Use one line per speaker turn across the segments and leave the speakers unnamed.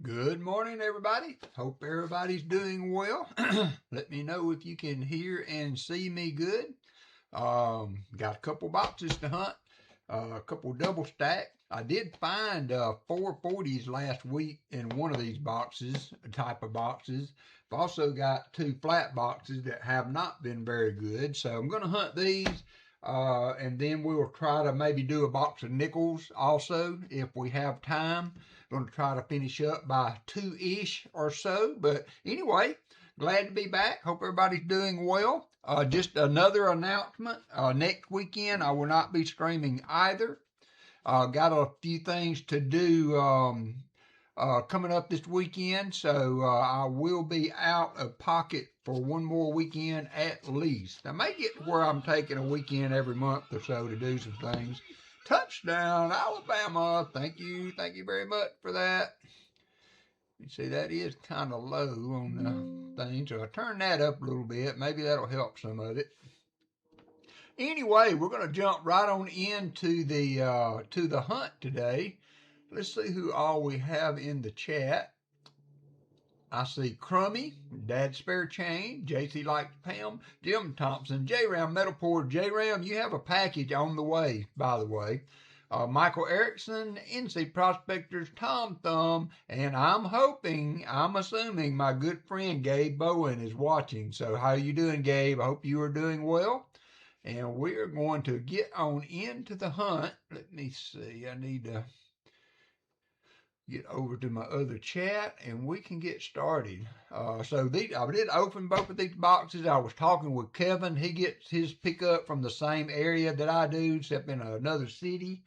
Good morning, everybody. Hope everybody's doing well. Let me know if you can hear and see me good. Got a couple boxes to hunt, a couple double stack. I did find 440s last week in one of these boxes, type of boxes. I've also got two flat boxes that have not been very good. So I'm going to hunt these, and then we'll try to maybe do a box of nickels also if we have time. Going to try to finish up by 2-ish or so. But anyway, glad to be back. Hope everybody's doing well. Just another announcement. Next weekend, I will not be streaming either. Got a few things to do coming up this weekend. So I will be out of pocket for one more weekend at least. I may get to where I'm taking a weekend every month or so to do some things. Touchdown, Alabama. Thank you very much for that. You see, that is kind of low on the thing, so I turn that up a little bit. Maybe that'll help some of it. Anyway, we're going to jump right on into the hunt today. Let's see who all we have in the chat. I see Crummy, Dad Spare Chain, JC Likes Pam, Jim Thompson, J-Ram Metalport. J-Ram, you have a package on the way, by the way. Michael Erickson, NC Prospectors, Tom Thumb, and I'm assuming my good friend Gabe Bowen is watching. So how you doing, Gabe? I hope you are doing well. And we are going to get on into the hunt. Let me see. I need to get over to my other chat and we can get started. I did open both of these boxes. I was talking with Kevin. He gets his pickup from the same area that I do, except in another city.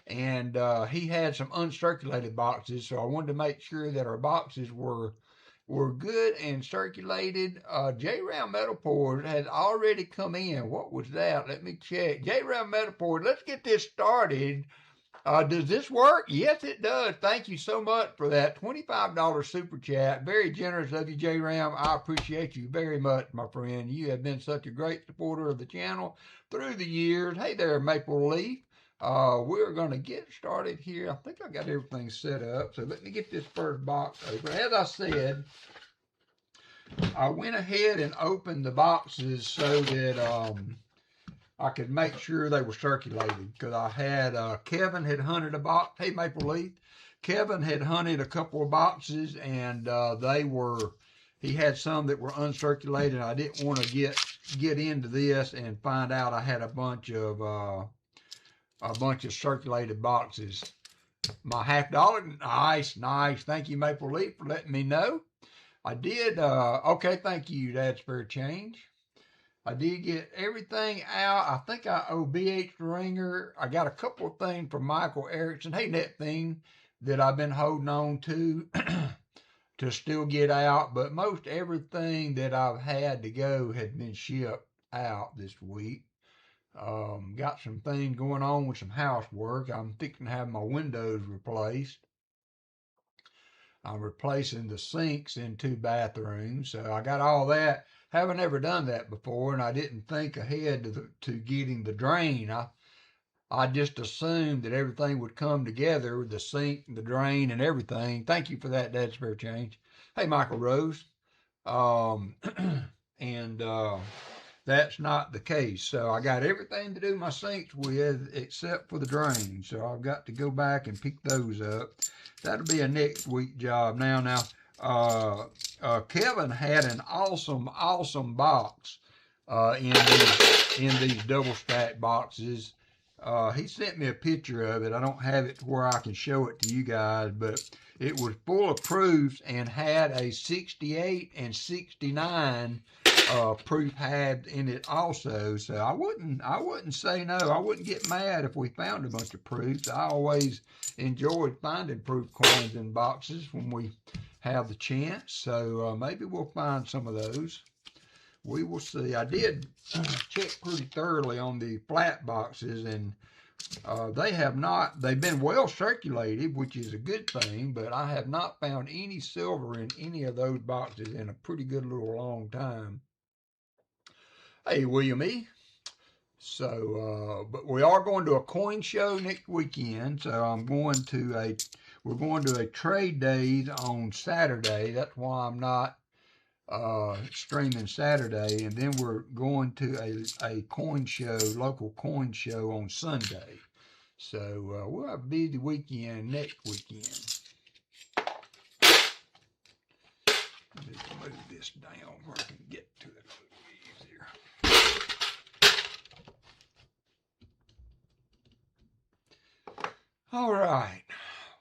And he had some uncirculated boxes, so I wanted to make sure that our boxes were good and circulated. J-Round Metalport has already come in. What was that? Let me check. J-Round Metalport, let's get this started. Does this work? Yes, it does. Thank you so much for that $25 super chat. Very generous of you, J-Ram. I appreciate you very much, my friend. You have been such a great supporter of the channel through the years. Hey there, Maple Leaf. We're going to get started here. I think I got everything set up. So let me get this first box open. As I said, I went ahead and opened the boxes so that I could make sure they were circulated, because I had Kevin had hunted a box. Hey, Maple Leaf. Kevin had hunted a couple of boxes, and he had some that were uncirculated. I didn't want to get into this and find out I had a bunch of circulated boxes. My $50. Nice. Thank you, Maple Leaf, for letting me know. I did. Okay, thank you, Dad Spare Change. I did get everything out. I think I owe BH Ringer. I got a couple of things from Michael Erickson. Hey, that thing that I've been holding on to to still get out. But most everything that I've had to go has been shipped out this week. Got some things going on with some housework. I'm fixing to have my windows replaced. I'm replacing the sinks in 2 bathrooms. So I got all that. Haven't ever done that before, and I didn't think ahead to getting the drain. I just assumed that everything would come together, the sink, the drain, and everything. Thank you for that, Dad Spare Change. Hey, Michael Rose. And that's not the case. So I got everything to do my sinks with except for the drain. So I've got to go back and pick those up. That'll be a next week job. Now, Kevin had an awesome box in these double stack boxes. He sent me a picture of it. I don't have it to where I can show it to you guys, but it was full of proofs and had a 68 and 69 proof had in it also. So I wouldn't say no. I wouldn't get mad if we found a bunch of proofs. I always enjoyed finding proof coins in boxes when we have the chance. So maybe we'll find some of those. We will see. I did check pretty thoroughly on the flat boxes, and they've been well circulated, which is a good thing, but I have not found any silver in any of those boxes in a pretty good little long time. Hey, William E. So, but we are going to a coin show next weekend, so we're going to a trade days on Saturday. That's why I'm not streaming Saturday, and then we're going to a coin show, local coin show on Sunday. So we'll have a busy weekend next weekend. Let me move this down where I can get to it a little easier. All right,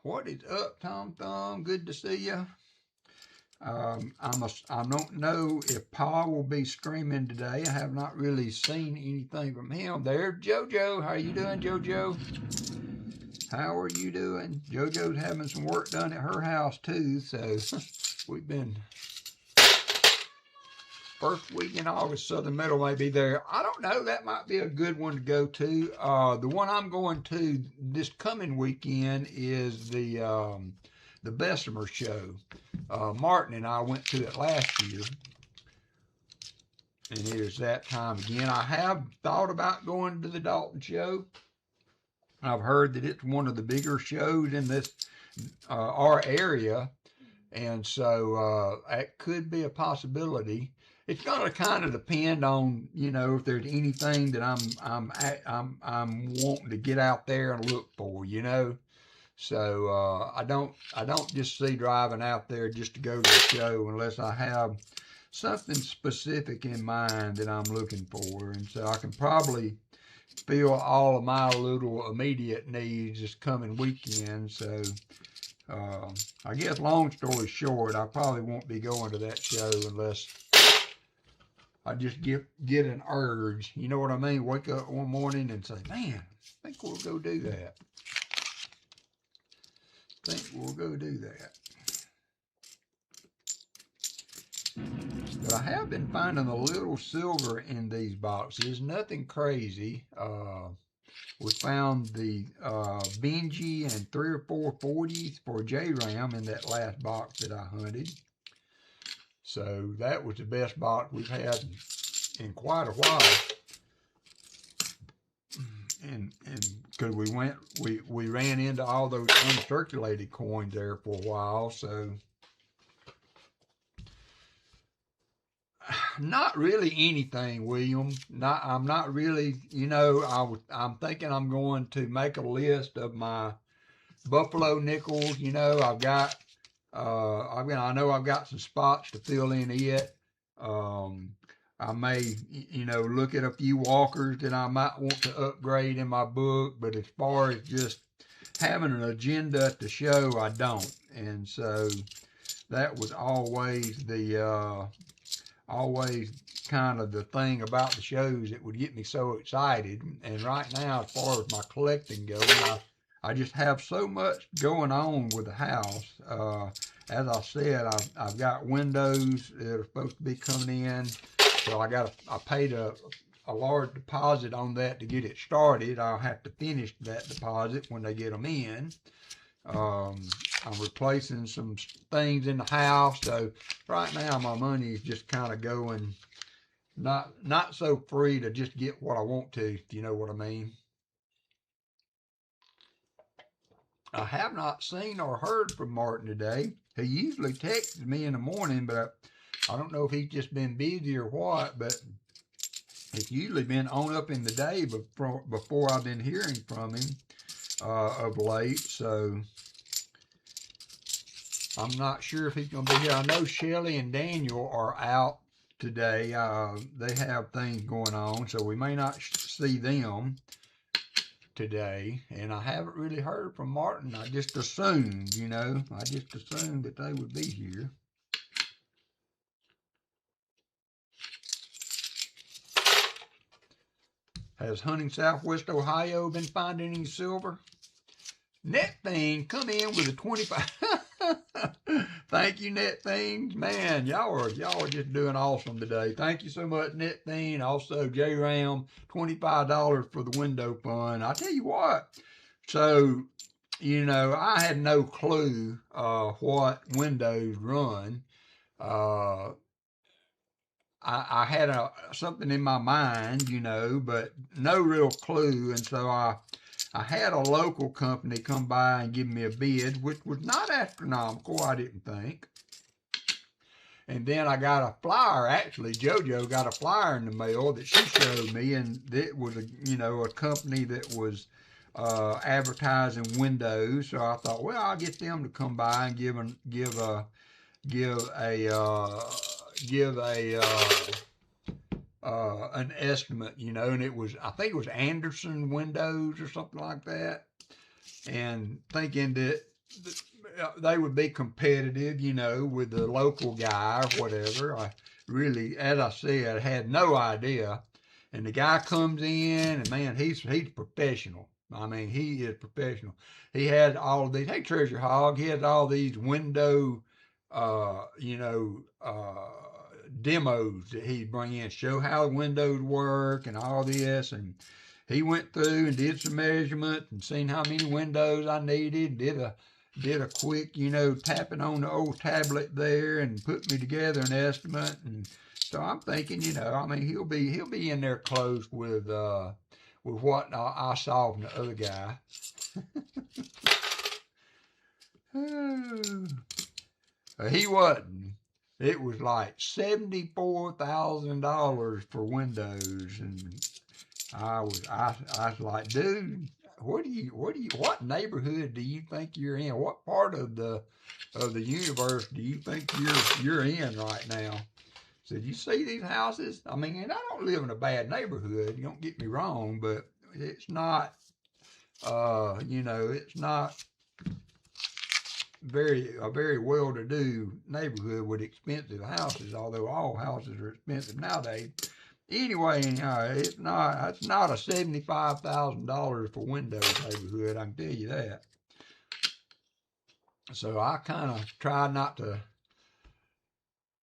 what is up, Tom Thumb? Good to see you. I don't know if Paul will be streaming today. I have not really seen anything from him. There, JoJo. How are you doing, JoJo? How are you doing? JoJo's having some work done at her house too. So we've been first week in August. Southern Metal may be there. I don't know. That might be a good one to go to. The one I'm going to this coming weekend is the Bessemer show. Martin and I went to it last year, and it is that time again. I have thought about going to the Dalton show. I've heard that it's one of the bigger shows in this our area, and so that could be a possibility. It's going to kind of depend on, you know, if there's anything that I'm wanting to get out there and look for, you know. So I don't just see driving out there just to go to the show unless I have something specific in mind that I'm looking for. And so I can probably fill all of my little immediate needs this coming weekend. So I guess long story short, I probably won't be going to that show unless I just get an urge. You know what I mean? Wake up one morning and say, man, I think we'll go do that. We'll go do that. But I have been finding a little silver in these boxes, nothing crazy. We found the Benji and 3 or 4 40s for J-Ram in that last box that I hunted. So that was the best box we've had in quite a while. And because we ran into all those uncirculated coins there for a while, so not really anything, William. I'm not really, you know. I'm thinking I'm going to make a list of my Buffalo nickels. You know, I know I've got some spots to fill in it. I may, you know, look at a few walkers that I might want to upgrade in my book, but as far as just having an agenda to show, I don't. And so that was always kind of the thing about the shows that would get me so excited. And right now, as far as my collecting goes, I just have so much going on with the house. As I said, I've got windows that are supposed to be coming in, so I paid a large deposit on that to get it started. I'll have to finish that deposit when they get them in. I'm replacing some things in the house, so right now my money is just kind of going not so free to just get what I want to, if you know what I mean. I have not seen or heard from Martin today. He usually texts me in the morning, but I don't know if he's just been busy or what, but it's usually been on up in the day before I've been hearing from him of late, so I'm not sure if he's going to be here. I know Shelly and Daniel are out today. They have things going on, so we may not see them today. And I haven't really heard from Martin. I just assumed, that they would be here. Has Hunting Southwest Ohio been finding any silver? NetThing come in with a 25. Thank you, NetThings. Man, y'all are just doing awesome today. Thank you so much, NetThing. Also, J-Ram, $25 for the window fund. I tell you what, so, I had no clue what Windows run. I had something in my mind, but no real clue, and so I had a local company come by and give me a bid, which was not astronomical, I didn't think. And then I got a flyer. Actually, JoJo got a flyer in the mail that she showed me, and it was a company that was advertising windows. So I thought, well, I'll get them to come by and give an estimate, and I think it was Anderson Windows or something like that, and thinking that they would be competitive, with the local guy or whatever. I really, as I said, had no idea. And the guy comes in, and man, he's professional. I mean, he is professional. He had all of these. Hey, Treasure Hog, he has all these window, demos that he'd bring in, show how the windows work and all this. And he went through and did some measurements and seen how many windows I needed. Did a quick, tapping on the old tablet there and put me together an estimate. And so I'm thinking, he'll be in there close with what I saw from the other guy. He wasn't. It was like $74,000 for windows, and I was like, dude, what neighborhood do you think you're in? What part of the universe do you think you're in right now? Said, you see these houses? I mean, and I don't live in a bad neighborhood. You don't get me wrong, but it's not, it's not a very well-to-do neighborhood with expensive houses, although all houses are expensive nowadays. Anyway, it's not a $75,000 for windows neighborhood, I can tell you that. So I kind of tried not to,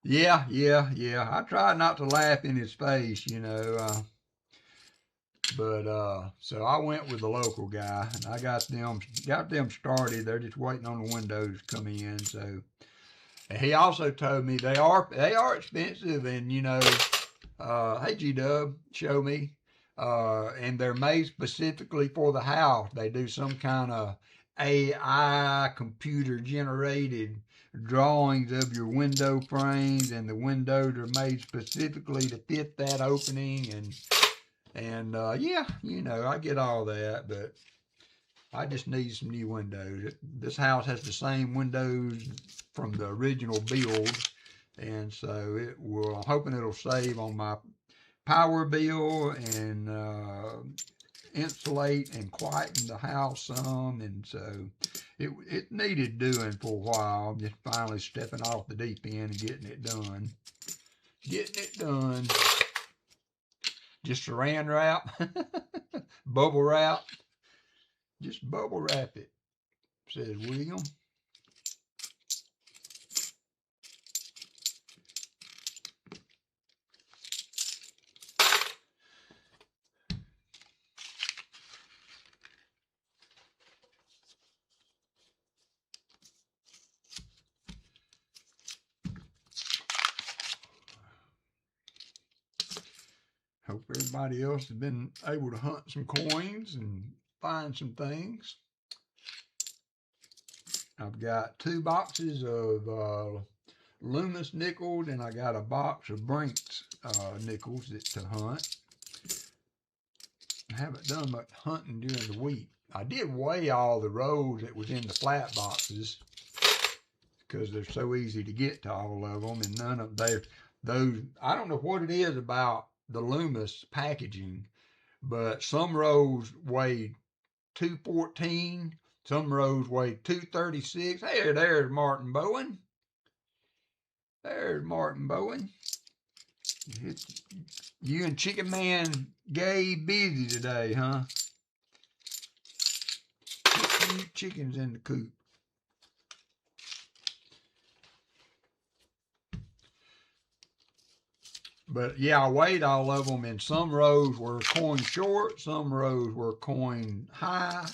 I tried not to laugh in his face, so I went with the local guy, and I got them started. They're just waiting on the windows to come in. So, and he also told me they are expensive, and hey G-Dub, show me, and they're made specifically for the house. They do some kind of AI computer generated drawings of your window frames, and the windows are made specifically to fit that opening, and I get all that, but I just need some new windows. This house has the same windows from the original build, and so I'm hoping it'll save on my power bill and insulate and quieten the house some, and so it needed doing for a while. I'm just finally stepping off the deep end and getting it done. Getting it done. Just saran wrap, bubble wrap. Just bubble wrap it, says William. Hope everybody else has been able to hunt some coins and find some things. I've got 2 boxes of Loomis nickels, and I got a box of Brinks nickels to hunt. I haven't done much hunting during the week. I did weigh all the rolls that was in the flat boxes because they're so easy to get to all of them, and none of those. I don't know what it is about the Loomis packaging, but some rolls weighed 214, some rolls weighed 236. Hey, there's Martin Bowen. There's Martin Bowen. You and Chicken Man Gabe busy today, huh? Chickens in the coop. But yeah, I weighed all of them, and some rows were coin short, some rows were coin high.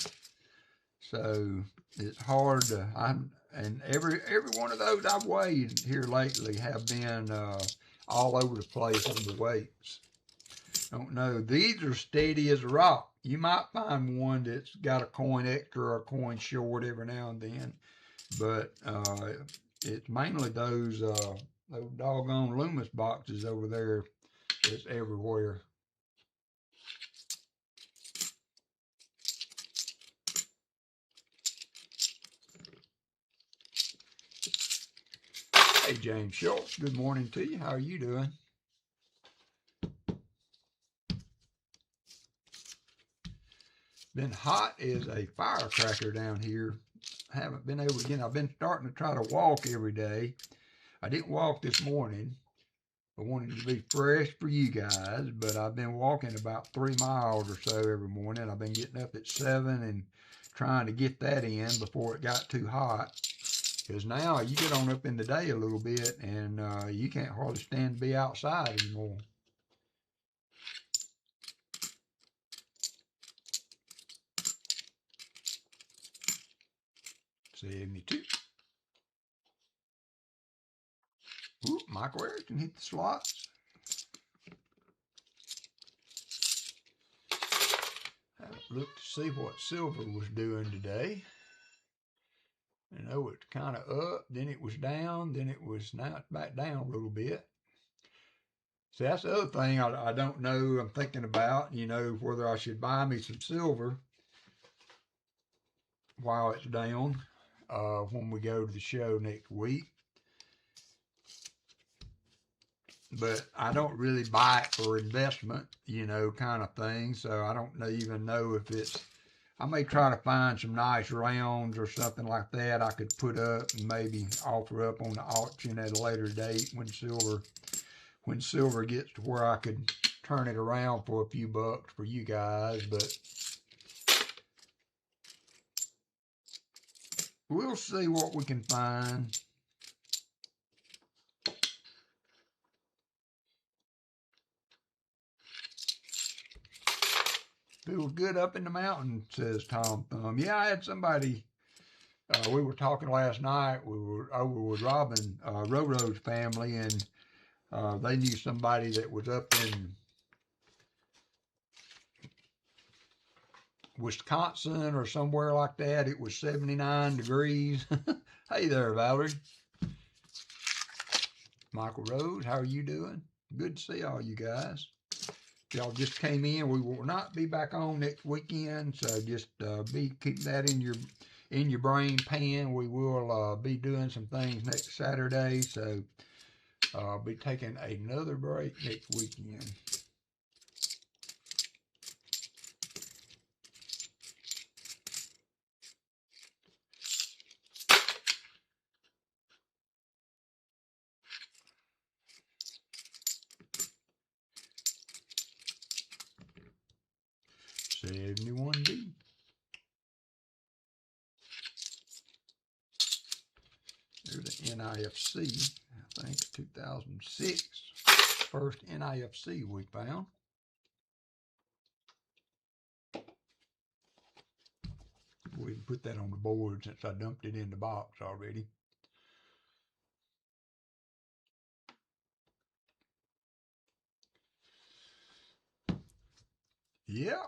So it's hard to, and every one of those I've weighed here lately have been all over the place on the weights. Don't know. These are steady as a rock. You might find one that's got a coin extra or a coin short every now and then, but it's mainly those doggone Loomis boxes over there that's everywhere. Hey, James Schultz, good morning to you. How are you doing? Been hot as a firecracker down here. Haven't been able to get, I've been starting to try to walk every day. I didn't walk this morning. I wanted to be fresh for you guys, but I've been walking about 3 miles or so every morning. I've been getting up at 7 and trying to get that in before it got too hot. Because now you get on up in the day a little bit and you can't hardly stand to be outside anymore. $72. Ooh, Michael Erickson hit the slots. Have a look to see what silver was doing today. I know it's kind of up, then it was down, then it was, now it's back down a little bit. See, that's the other thing I don't know, I'm thinking about, you know, whether I should buy me some silver while it's down when we go to the show next week. But I don't really buy it for investment, you know, kind of thing. So I don't even know if it's, I may try to find some nice rounds or something like that I could put up and maybe offer up on the auction at a later date when silver gets to where I could turn it around for a few bucks for you guys. But we'll see what we can find. Feels good up in the mountain, says Tom Thumb. Yeah, I had somebody, we were talking last night, we were over with Robin, Roro's family, and they knew somebody that was up in Wisconsin or somewhere like that. It was 79 degrees. Hey there, Valerie. Michael Rose, how are you doing? Good to see all you guys. Y'all just came in. We will not be back on next weekend, so just keep that in your brain pan. We will be doing some things next Saturday, so I'll be taking another break next weekend. 71D. There's the NIFC, I think 2006. First NIFC we found. We can put that on the board since I dumped it in the box already. Yeah,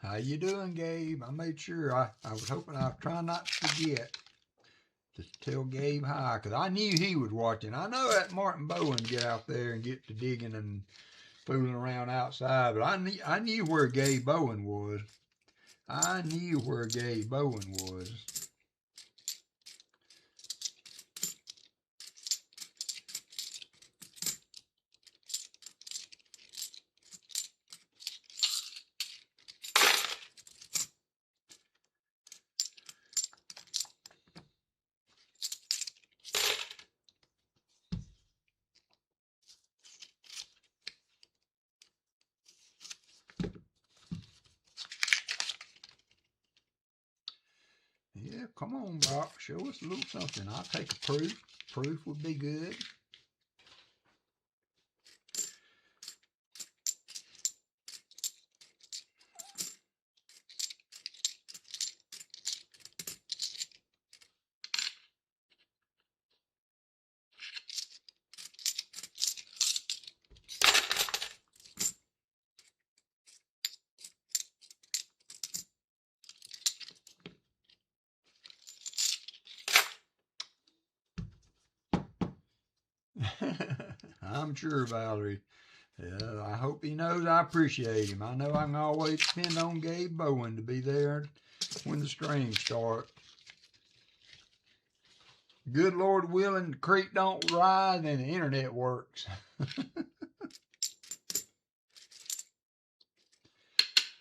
how you doing, Gabe? I made sure, I was hoping I was trying not to forget to tell Gabe hi, because I knew he was watching. I know that Martin Bowen get out there and get to digging and fooling around outside, but I knew where Gabe Bowen was. I knew where Gabe Bowen was. Yeah, come on, Brock. Show us a little something. I'll take a proof. Proof would be good. I'm sure, Valerie. Yeah, I hope he knows I appreciate him. I know I can always depend on Gabe Bowen to be there when the streams start. Good Lord willing, the creek don't rise and the internet works.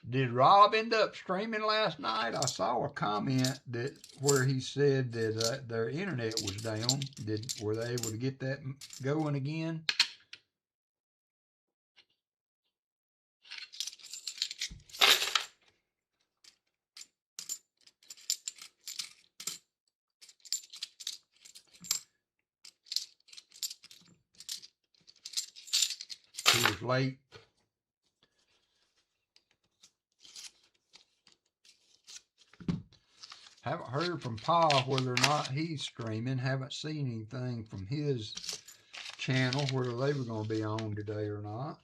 Did Rob end up streaming last night? I saw a comment where he said that their internet was down. Were they able to get that going again? He was late. Haven't heard from Pa whether or not he's streaming. Haven't seen anything from his channel whether they were going to be on today or not.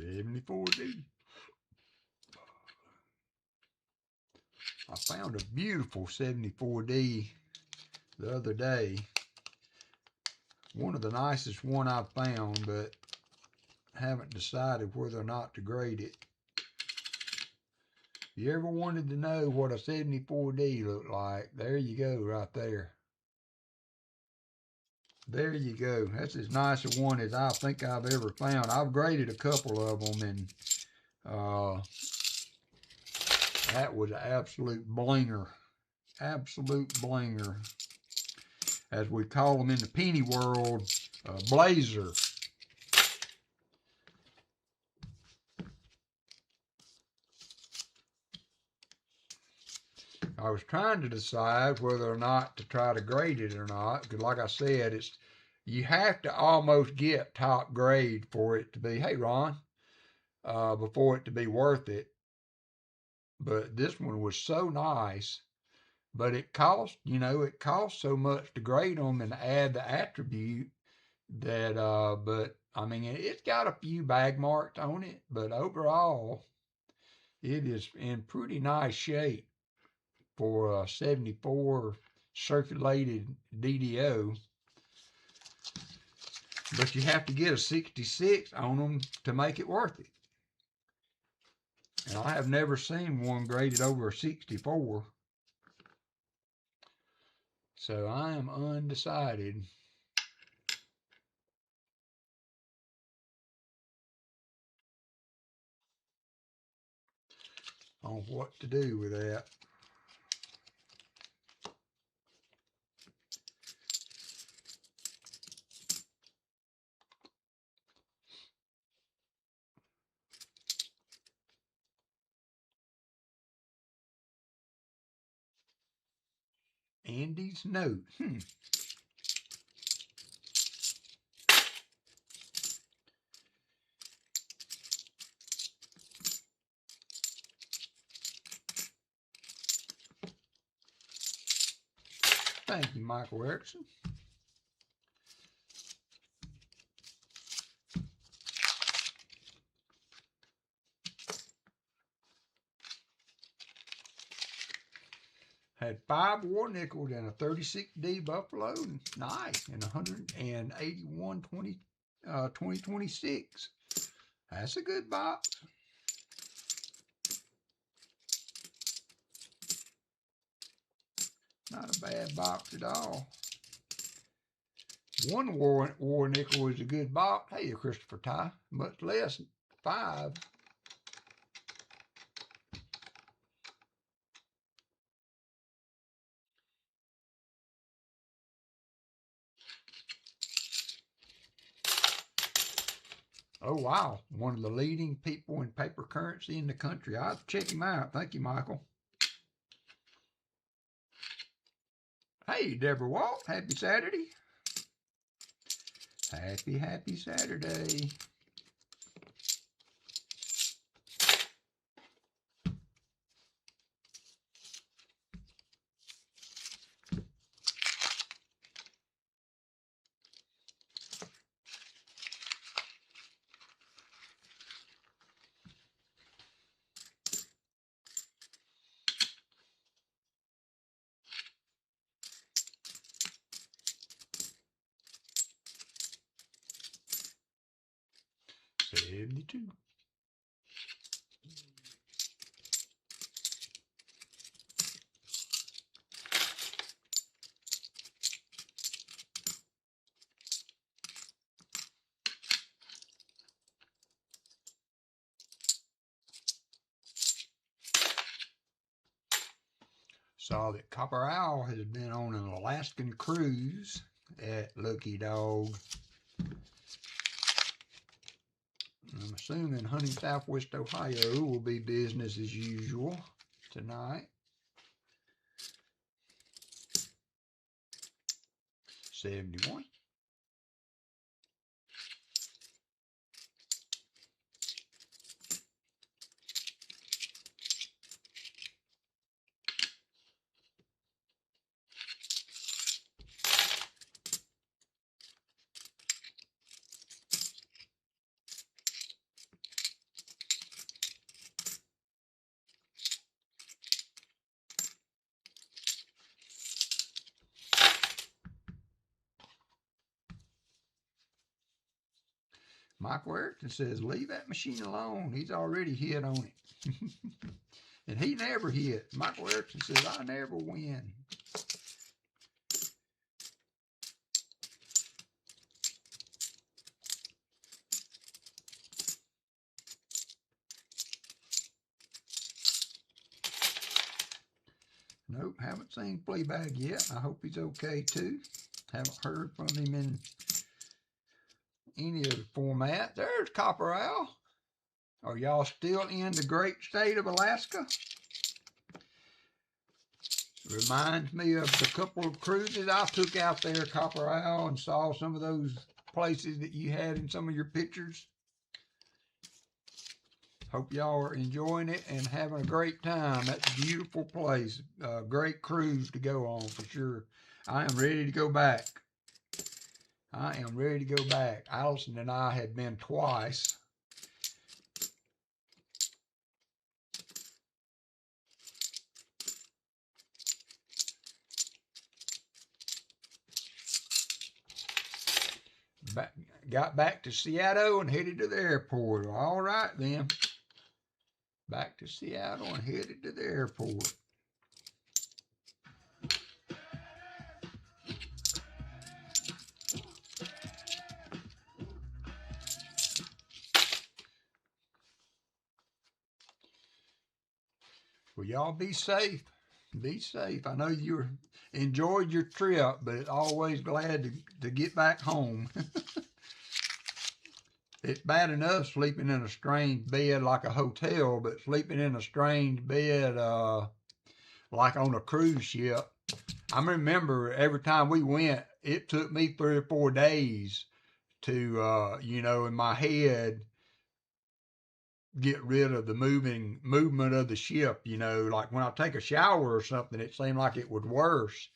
$74. I found a beautiful 74D the other day. One of the nicest one I've found, but haven't decided whether or not to grade it. If you ever wanted to know what a 74D looked like, there you go right there. There you go. That's as nice a one as I think I've ever found. I've graded a couple of them, and that was an absolute blinger. Absolute blinger. As we call them in the penny world, a blazer. I was trying to decide whether or not to try to grade it or not, because like I said, you have to almost get top grade for it to be, hey Ron, before it to be worth it. But this one was so nice, but it cost so much to grade them and add the attribute that, but I mean, it's got a few bag marks on it, but overall, it is in pretty nice shape. for a 74 circulated DDO. But you have to get a 66 on them to make it worth it. And I have never seen one graded over a 64. So I am undecided on what to do with that. Andy's note. Thank you, Michael Erickson. Had 5 war nickels and a 36D Buffalo. Nice. And 181 2026. That's a good box. Not a bad box at all. One war nickel is a good box. Hey, Christopher Ty. Much less 5. Oh, wow. One of the leading people in paper currency in the country. I'll check him out. Thank you, Michael. Hey, Deborah Walt. Happy Saturday. Happy Saturday. $72. Saw that Copper Owl has been on an Alaskan cruise at Lucky Dog. I'm assuming hunting Southwest Ohio will be business as usual tonight. 71. Michael Erickson says, leave that machine alone. He's already hit on it. And he never hit. Michael Erickson says, I never win. Nope, haven't seen Fleabag yet. I hope he's okay too. Haven't heard from him in any of the formats. There's Copper Owl. Are y'all still in the great state of Alaska? Reminds me of the couple of cruises I took out there, Copper Owl, and saw some of those places that you had in some of your pictures. Hope y'all are enjoying it and having a great time. That's a beautiful place. Great cruise to go on for sure. I am ready to go back. I am ready to go back. Allison and I have been twice. got back to Seattle and headed to the airport. All right then. Back to Seattle and headed to the airport. Well, y'all be safe. Be safe. I know you enjoyed your trip, but always glad to get back home. It's bad enough sleeping in a strange bed like a hotel, but sleeping in a strange bed like on a cruise ship. I remember every time we went, it took me 3 or 4 days to, in my head, get rid of the movement of the ship. Like when I take a shower or something, it seemed like it was worse.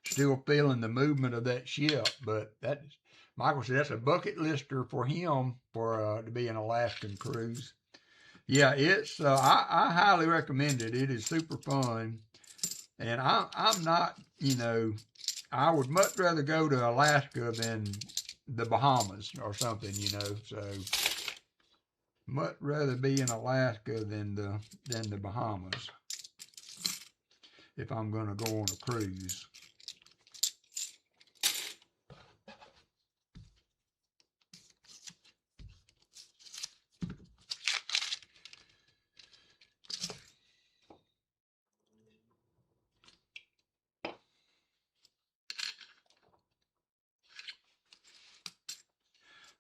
Still feeling the movement of that ship, but Michael said that's a bucket lister for him to be an Alaskan cruise. Yeah, it's I highly recommend it. It is super fun, and I'm not, I would much rather go to Alaska than the Bahamas or something, so much rather be in Alaska than the Bahamas if I'm going to go on a cruise.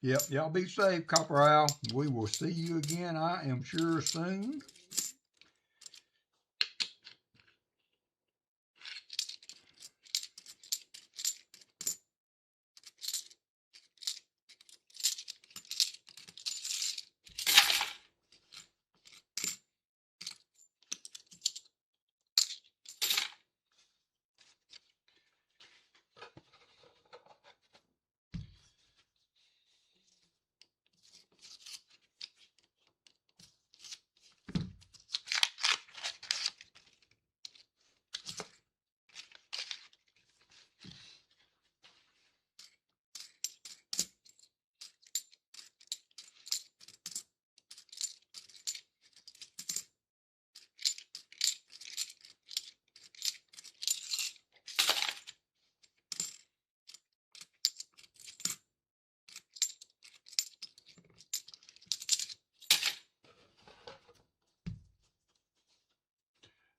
Yep, y'all be safe, Copper Owl. We will see you again, I am sure, soon.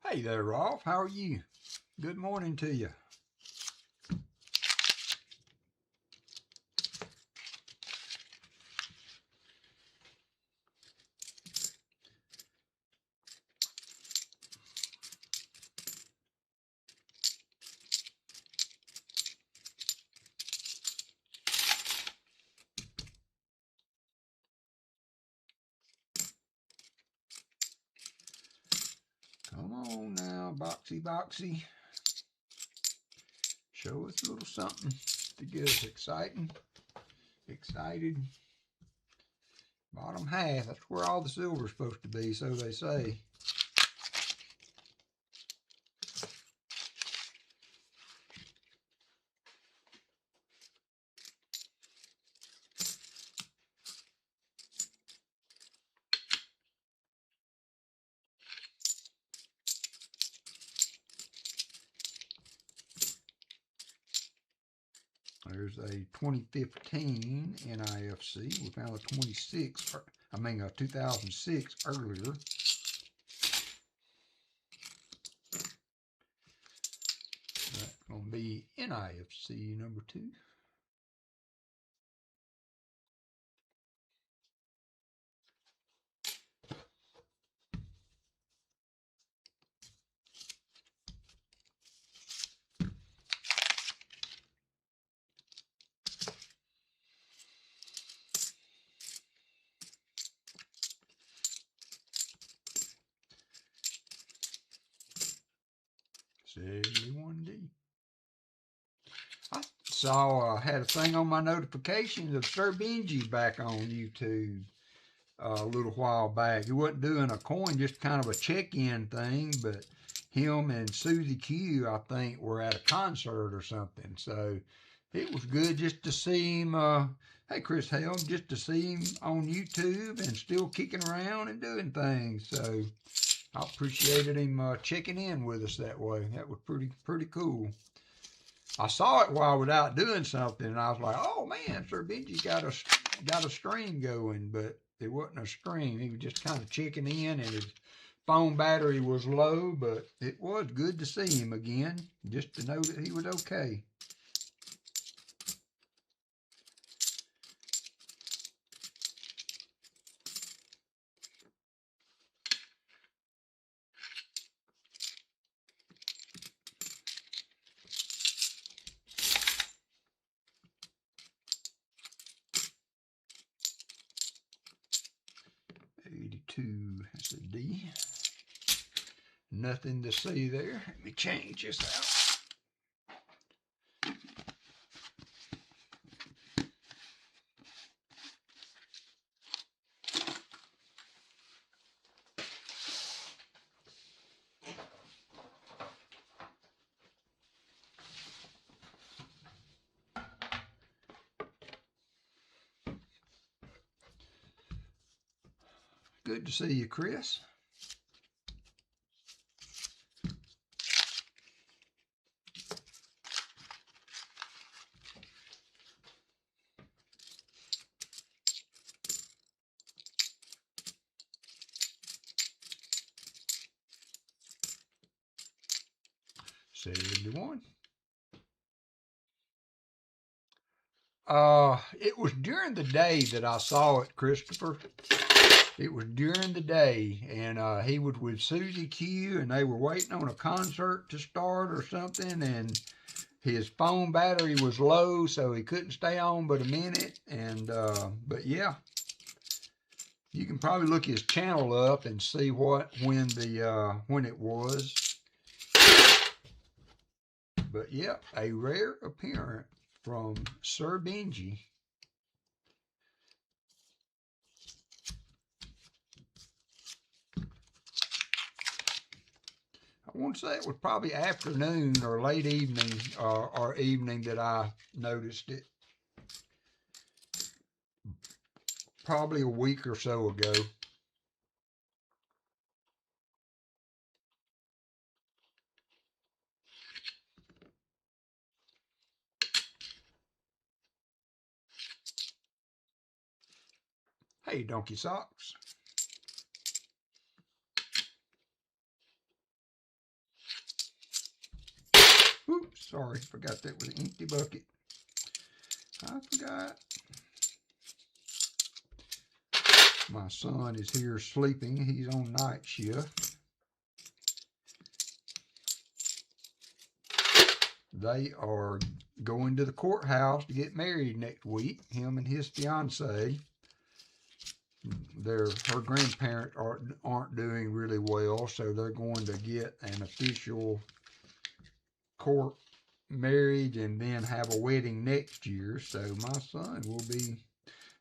Hey there, Rolf. How are you? Good morning to you. Come on now, boxy. Show us a little something to get us excited. Bottom half, that's where all the silver's supposed to be, so they say. There's a 2015 NIFC. We found a 2006 earlier. That's going to be NIFC number 2. $71D. I saw, had a thing on my notifications of Sir Benji back on YouTube a little while back. He wasn't doing a coin, just kind of a check-in thing, but him and Susie Q, I think, were at a concert or something. So it was good just to see him, hey, Chris Helm, just to see him on YouTube and still kicking around and doing things. So I appreciated him checking in with us that way. That was pretty cool. I saw it while I was out doing something, and I was like, "Oh man, Sir Benji got a stream going," but it wasn't a stream. He was just kind of checking in, and his phone battery was low. But it was good to see him again, just to know that he was okay. That's a D. Nothing to see there. Let me change this out. Good to see you, Chris. $71. It was during the day that I saw it, Christopher. It was during the day, and he was with Susie Q, and they were waiting on a concert to start or something, and his phone battery was low, so he couldn't stay on but a minute. And but yeah, you can probably look his channel up and see when it was. But yeah, a rare appearance from Sir Benji. I want to say it was probably afternoon or late evening or evening that I noticed it. Probably a week or so ago. Hey, Donkey Socks. Oops, sorry, forgot that was an empty bucket. I forgot. My son is here sleeping. He's on night shift. They are going to the courthouse to get married next week, him and his fiance. Her grandparents aren't doing really well, so they're going to get an official court marriage and then have a wedding next year. So my son will be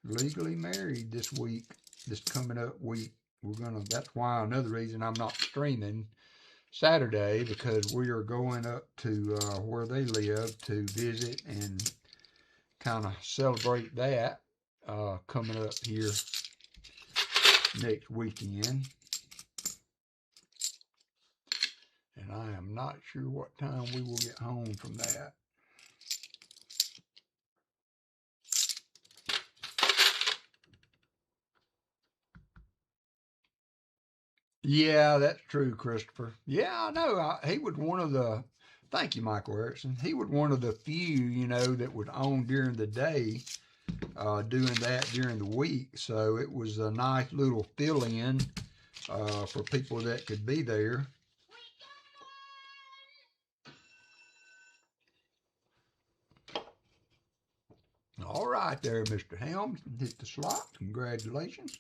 legally married this coming up week. That's why another reason I'm not streaming Saturday, because we are going up to where they live to visit and kind of celebrate that coming up here next weekend. And I am not sure what time we will get home from that. Yeah, that's true, Christopher. Yeah, I know. He was one of the, thank you, Michael Erickson. He was one of the few, that would own during the day, doing that during the week. So it was a nice little fill-in for people that could be there. All right there, Mr. Helms. Hit the slot. Congratulations.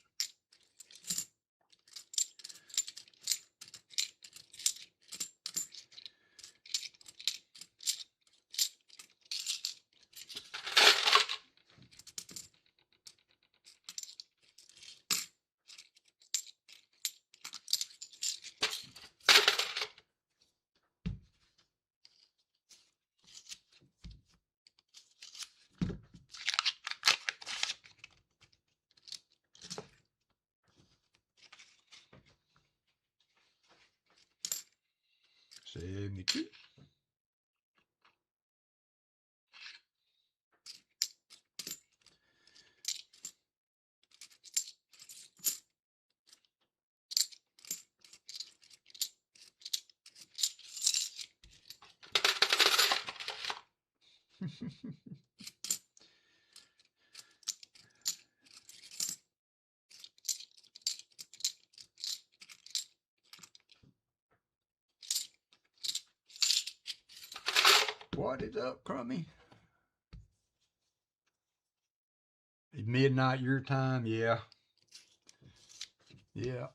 72. What is up, Crummy? Midnight your time, yeah. Yeah.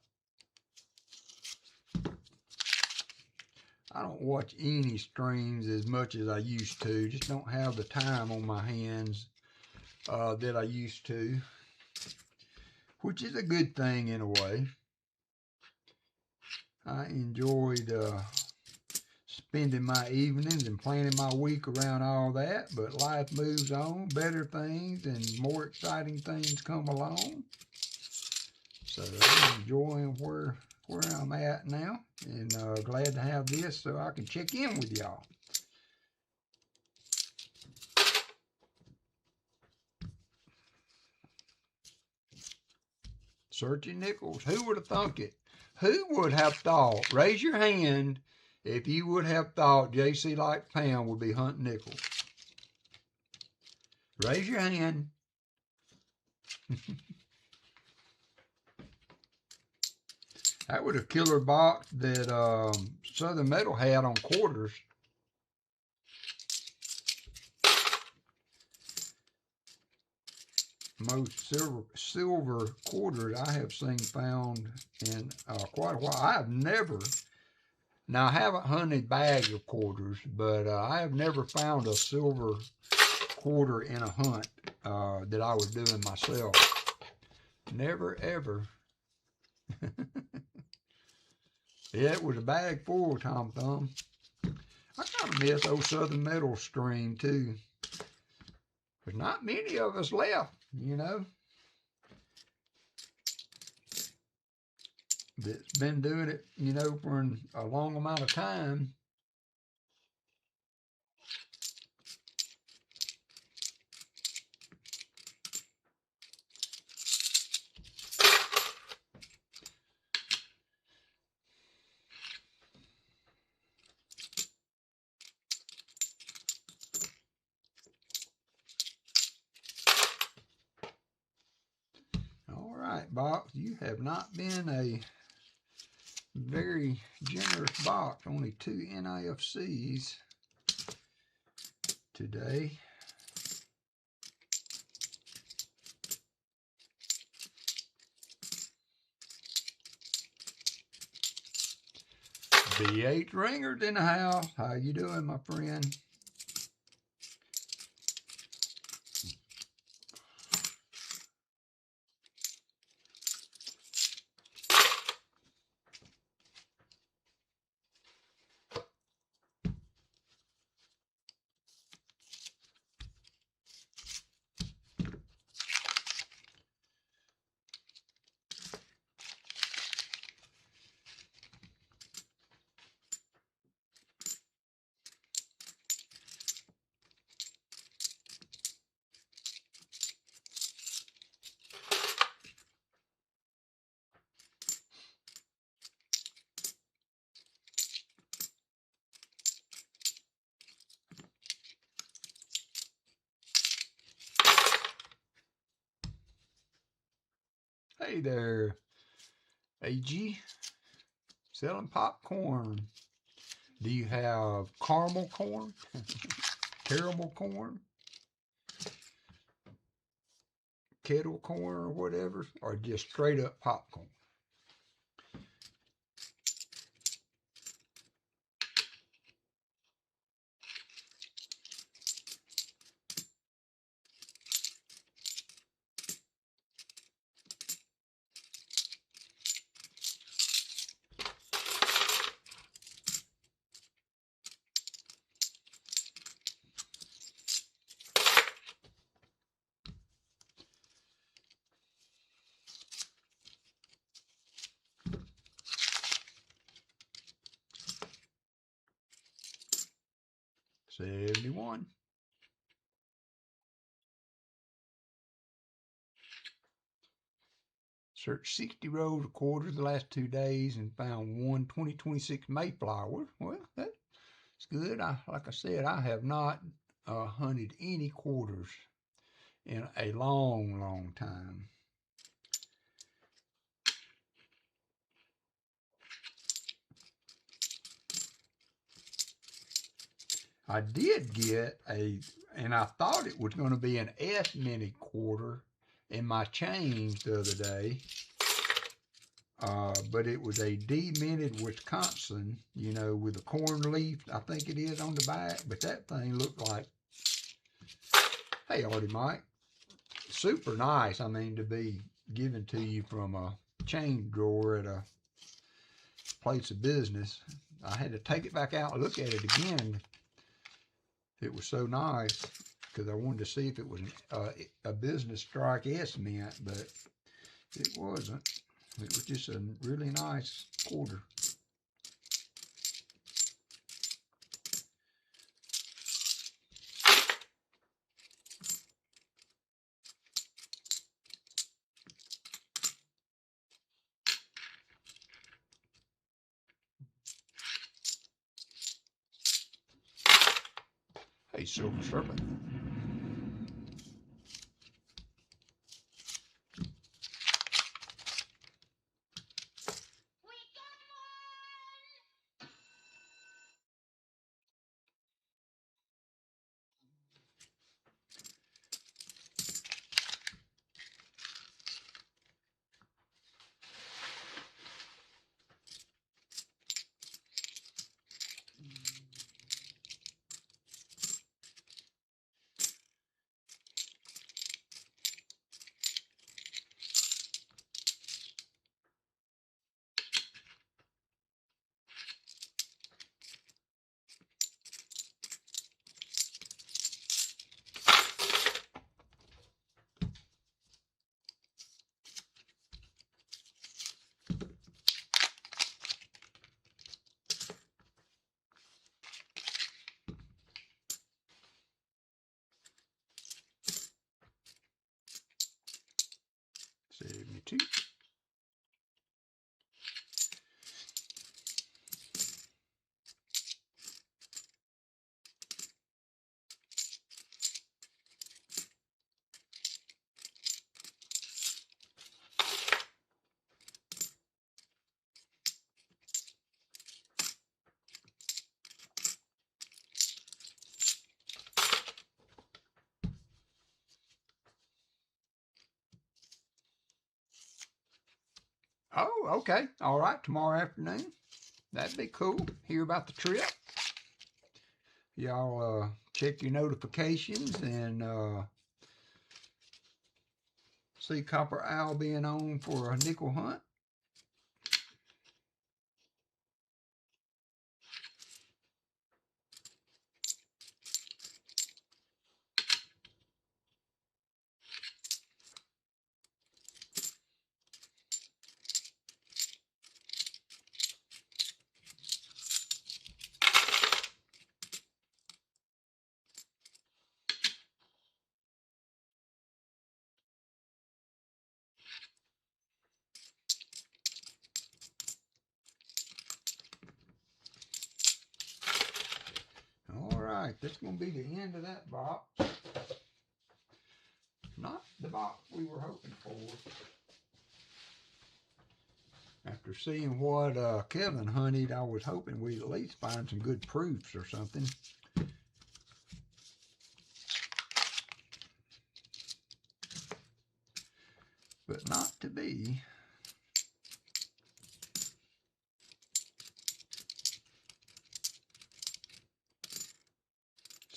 I don't watch any streams as much as I used to. Just don't have the time on my hands that I used to, which is a good thing in a way. I enjoyed spending my evenings and planning my week around all that, but life moves on, better things and more exciting things come along. So I'm enjoying where I'm at now, and glad to have this so I can check in with y'all. Searching nickels. Who would have thunk it? Who would have thought? Raise your hand if you would have thought JC Like Pam would be hunting nickels. Raise your hand. That was a killer box that Southern Metal had on quarters. Most silver quarters I have seen found in quite a while. I have never, now I haven't hunted bags of quarters, but I have never found a silver quarter in a hunt that I was doing myself. Never, ever. Yeah, it was a bag full, Tom Thumb. I kind of miss old Southern Metal stream too. There's not many of us left, you know, that's been doing it, you know, for a long amount of time. All right, box, you have not been a very generous box. Only 2 NIFCs today. B8 Ringers in the house. How you doing, my friend? Hey there, AG. Selling popcorn. Do you have caramel corn? Caramel corn? Kettle corn or whatever? Or just straight up popcorn? 71. Searched 60 rows of quarters the last 2 days and found one 2026 Mayflower. Well, that's good. Like I said, I have not hunted any quarters in a long, long time. I did get and I thought it was going to be an S-minted quarter in my change the other day. But it was a D-minted Wisconsin, you know, with a corn leaf, I think it is, on the back. But that thing looked like, hey, Artie Mike, super nice. I mean, to be given to you from a change drawer at a place of business. I had to take it back out and look at it again. It was so nice because I wanted to see if it was a business strike S-mint, but it wasn't. It was just a really nice quarter. Hey, Silver Serpent. $72. Oh, okay. All right. Tomorrow afternoon. That'd be cool. Hear about the trip. Y'all check your notifications and see Copper Owl being on for a nickel hunt. All right, that's going to be the end of that box. Not the box we were hoping for. After seeing what Kevin hunted, I was hoping we'd at least find some good proofs or something. But not to be.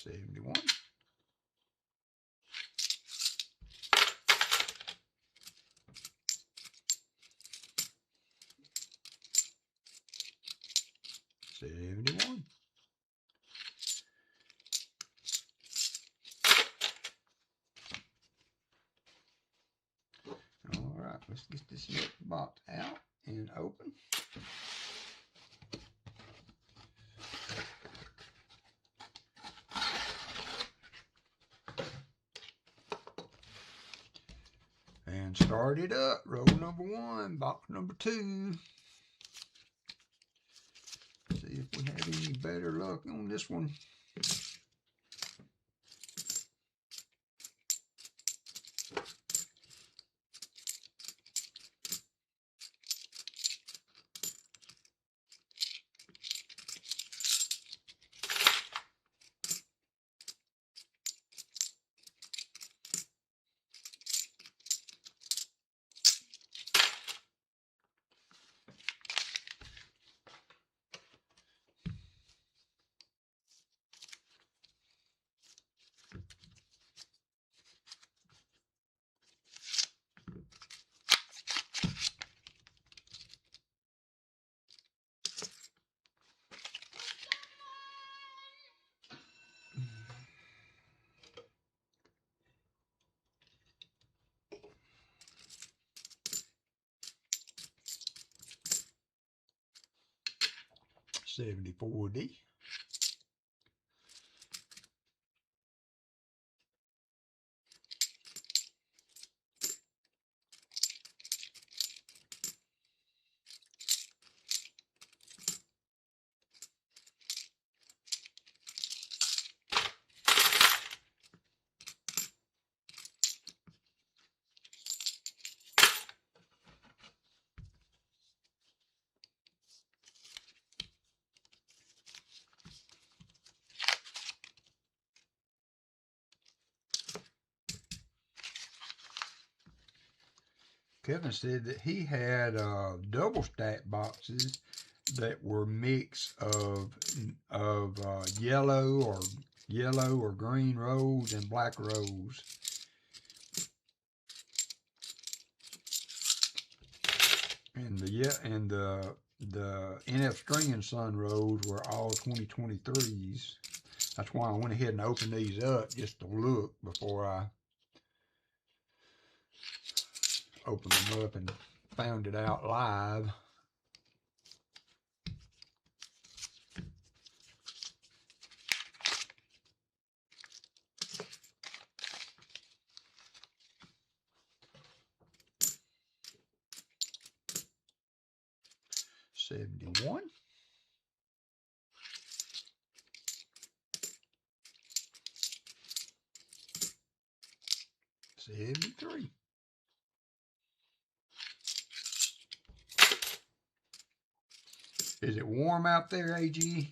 $71. $71. All right, let's get this next box out and open. And start it up. Roll number 1, box number 2. See if we have any better luck on this one. $74D. Kevin said that he had double stack boxes that were mix of yellow or green rolls and black rolls. And the NF String and Son rolls were all 2023s. That's why I went ahead and opened these up just to look before I opened them up and found it out live. $71. $73. Is it warm out there, AG?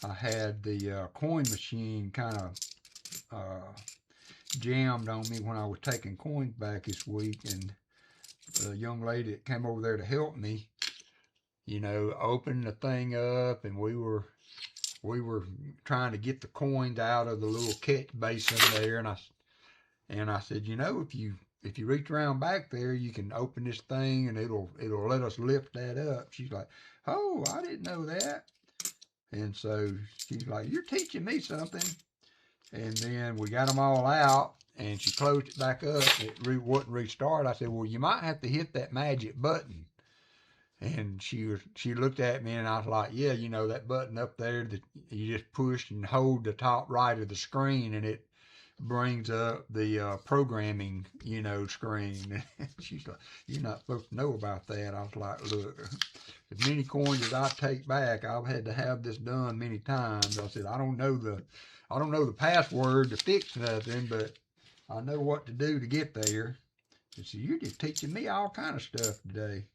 I had the coin machine kind of jammed on me when I was taking coins back this week, and the young lady that came over there to help me, you know, opened the thing up, and we were trying to get the coins out of the little catch basin there, and I said, you know, if you reach around back there, you can open this thing and it'll let us lift that up. She's like, oh, I didn't know that. And so she's like, you're teaching me something. And then we got them all out, and she closed it back up. It wouldn't restart. I said, well, you might have to hit that magic button. And she looked at me, and I was like, yeah, you know, that button up there that you just push and hold the top right of the screen, and it brings up the programming, you know, screen. She's like, you're not supposed to know about that. I was like, look, as many coins as I take back, I've had to have this done many times. I said, I don't know the password to fix nothing, but I know what to do to get there. And so you're just teaching me all kind of stuff today.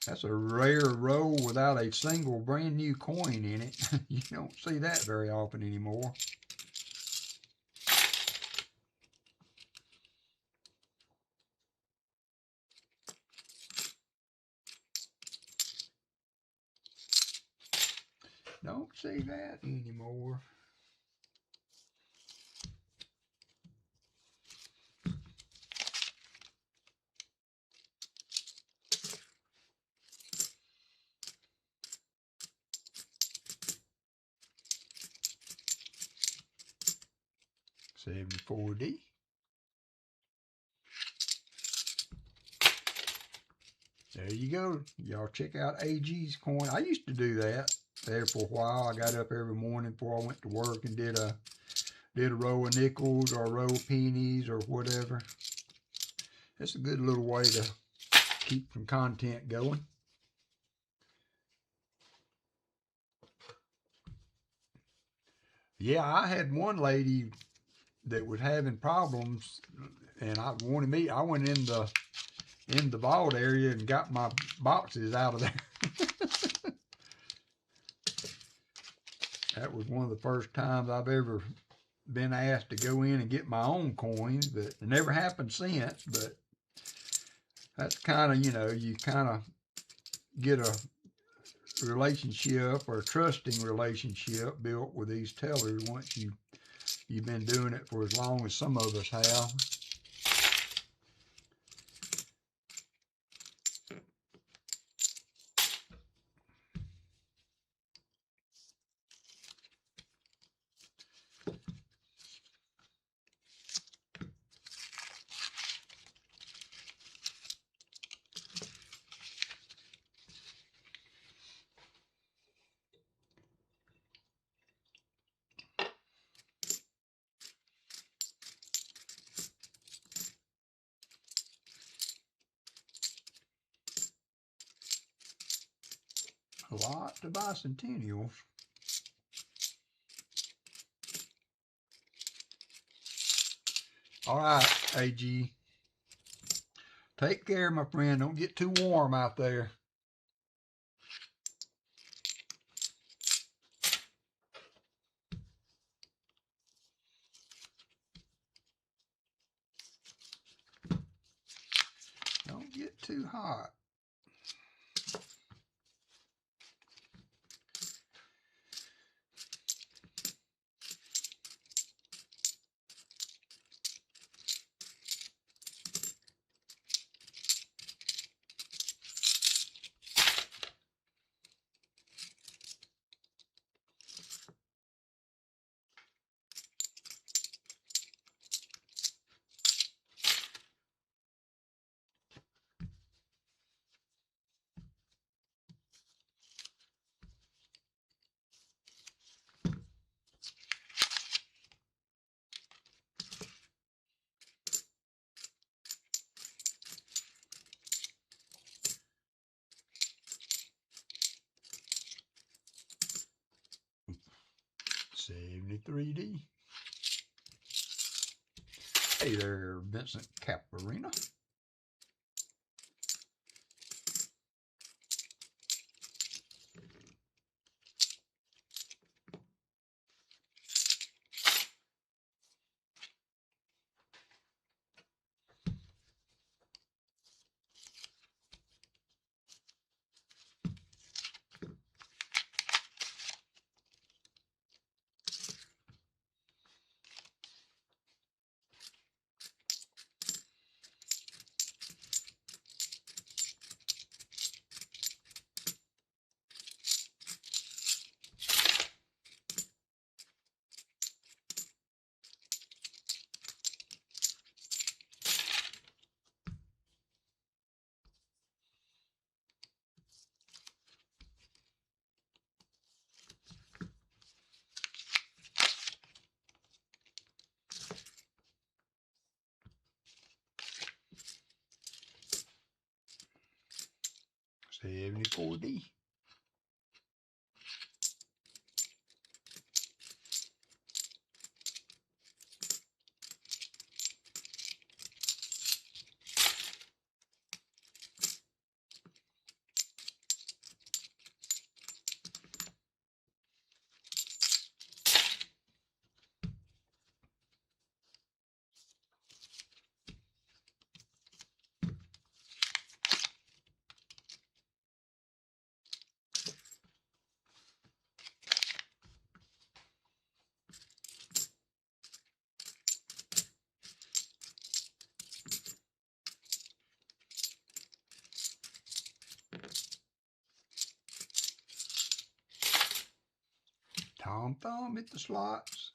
That's a rare roll without a single brand new coin in it. You don't see that very often anymore. see that anymore. $74D. There you go. Y'all check out AG's coin. I used to do that there for a while. I got up every morning before I went to work and did a row of nickels or a row of pennies or whatever. It's a good little way to keep some content going. Yeah, I had one lady that was having problems, and I went in the vault area and got my boxes out of there. That was one of the first times I've ever been asked to go in and get my own coins, but it never happened since. But that's kind of, you kind of get a relationship or a trusting relationship built with these tellers once you've been doing it for as long as some of us have. A lot of bicentennials. All right, AG. Take care, my friend. Don't get too warm out there. Don't get too hot. $73D. Hey there, Vincent Caparina. $74D. Long thumb at the slots.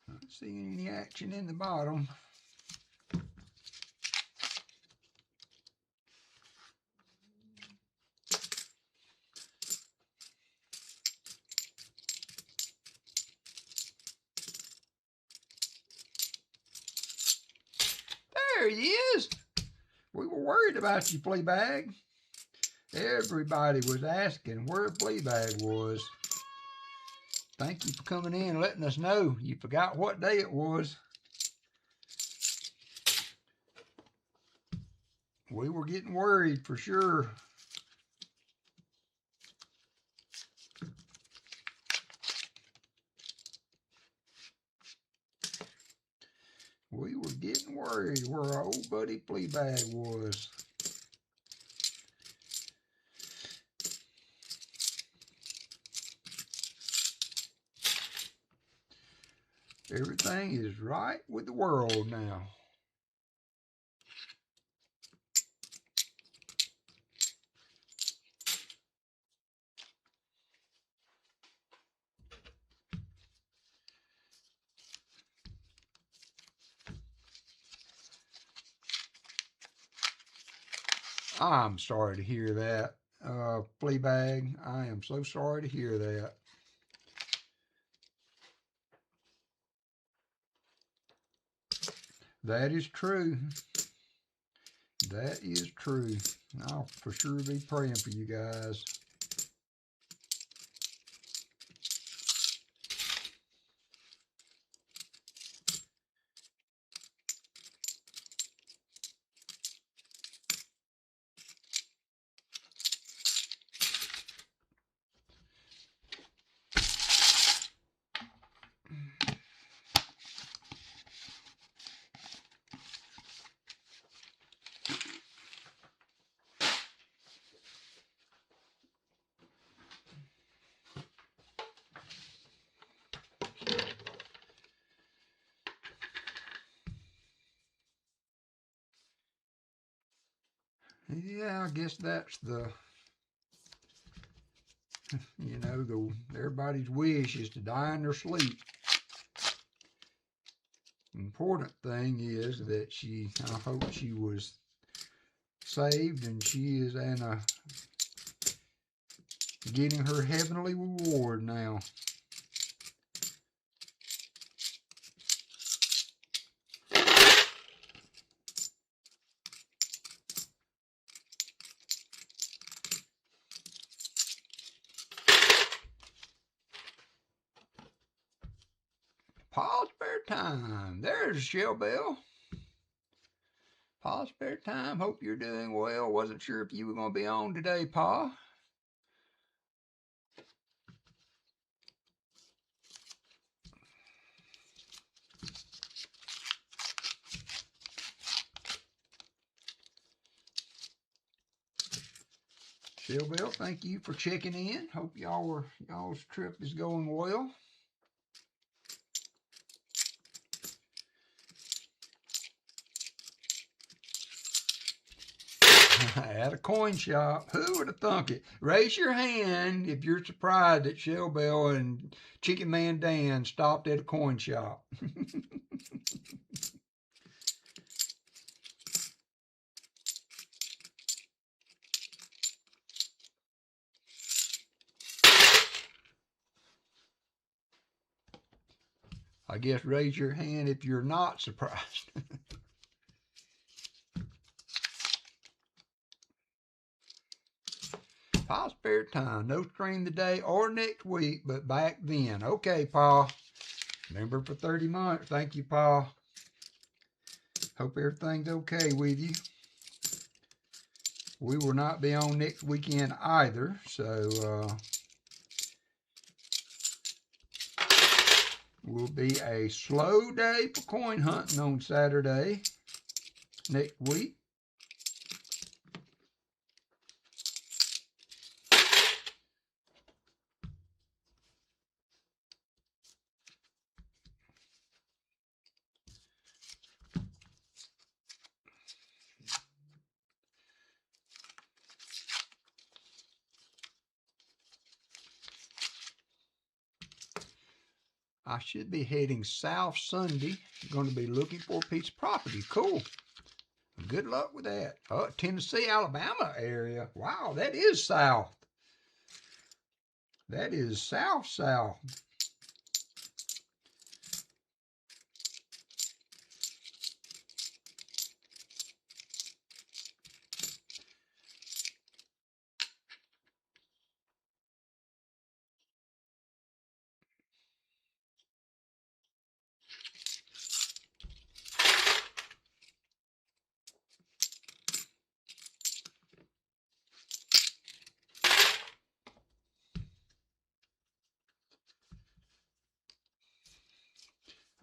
Not seeing any action in the bottom. There he is. We were worried about you, Fleabag. Everybody was asking where Fleabag was. Thank you for coming in and letting us know. You forgot what day it was. We were getting worried for sure. We were getting worried where our old buddy Fleabag was. Everything is right with the world now. I'm sorry to hear that, Fleabag. I am so sorry to hear that. That is true. That is true. I'll for sure be praying for you guys. Yeah, I guess that's the, you know, everybody's wish is to die in their sleep. Important thing is that I hope she was saved and she is getting her heavenly reward now. Paul Spare Time. There's Shell Bell. Paul Spare Time. Hope you're doing well. Wasn't sure if you were going to be on today, Pa. Shell Bell, thank you for checking in. Hope y'all's trip is going well. At a coin shop. Who would have thunk it? Raise your hand if you're surprised that Shell Bell and Chicken Man Dan stopped at a coin shop. I guess raise your hand if you're not surprised. Pa's Spare Time. No stream today or next week, but back then. Okay, Pa. Member for 30 months. Thank you, Pa. Hope everything's okay with you. We will not be on next weekend either, so will be a slow day for coin hunting on Saturday next week. I should be heading south Sunday. Going to be looking for a piece of property. Cool. Good luck with that. Oh, Tennessee, Alabama area. Wow, that is south. That is south.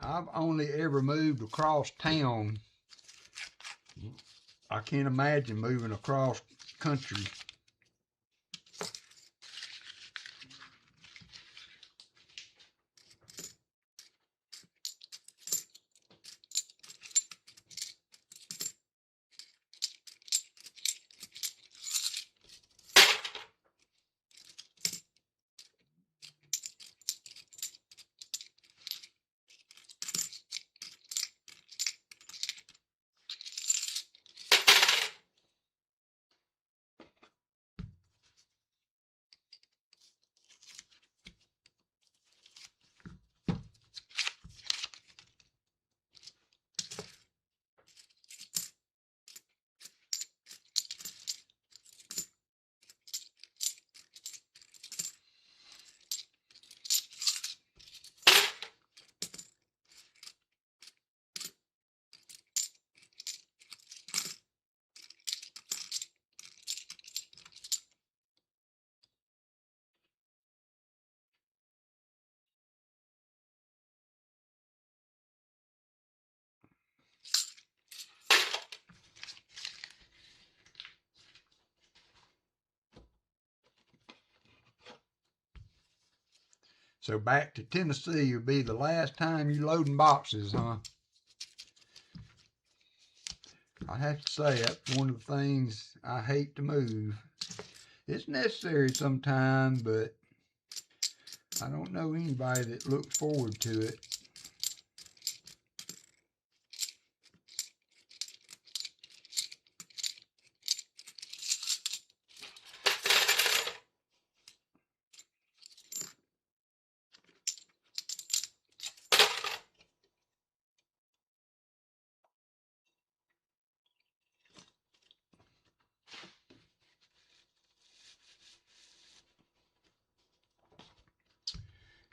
I've only ever moved across town. I can't imagine moving across country. So back to Tennessee will be the last time you loading boxes, huh? I have to say, that's one of the things I hate to move. It's necessary sometimes, but I don't know anybody that looks forward to it.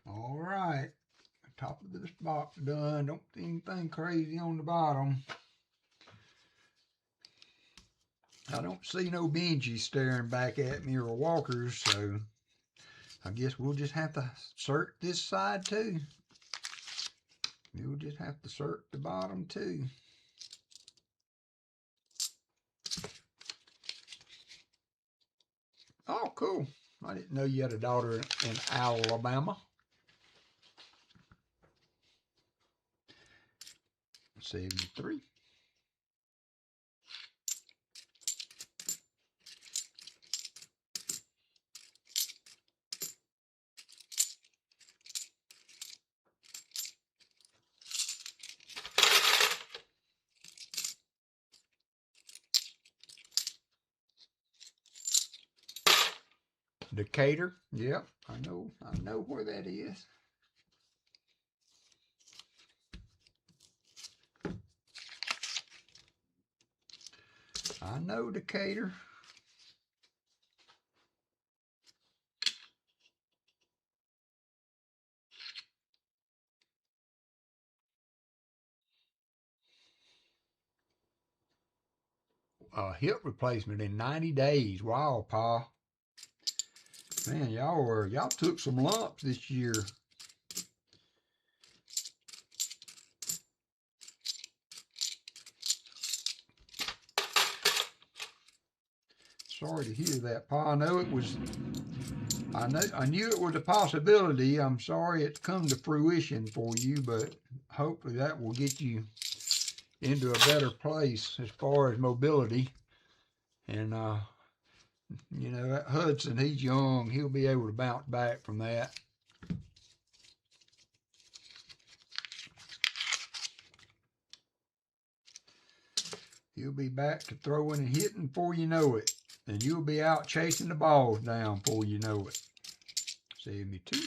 All right, top of this box done. Don't see anything crazy on the bottom. I don't see no Benjis staring back at me or Walkers, so I guess we'll just have to search this side too. We'll just have to search the bottom too. Oh, cool. I didn't know you had a daughter in Alabama. 73. Decatur. Yep, I know where that is. I know Decatur. Hip replacement in 90 days. Wow, Pa. Man, y'all took some lumps this year. Sorry to hear that, Pa. I knew it was a possibility. I'm sorry it's come to fruition for you, but hopefully that will get you into a better place as far as mobility. And you know, that Hudson, he's young. He'll be able to bounce back from that. You'll be back to throwing and hitting before you know it. And you'll be out chasing the balls down before you know it. 72.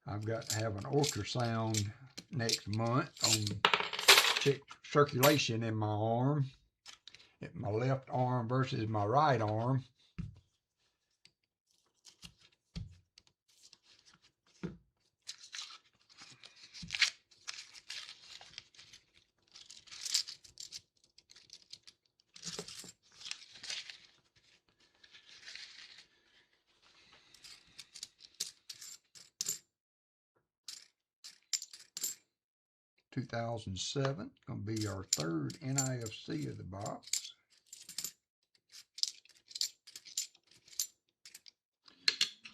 I've got to have an ultrasound next month on check circulation in my arm. My left arm versus my right arm. $2,007, going to be our third NIFC of the box.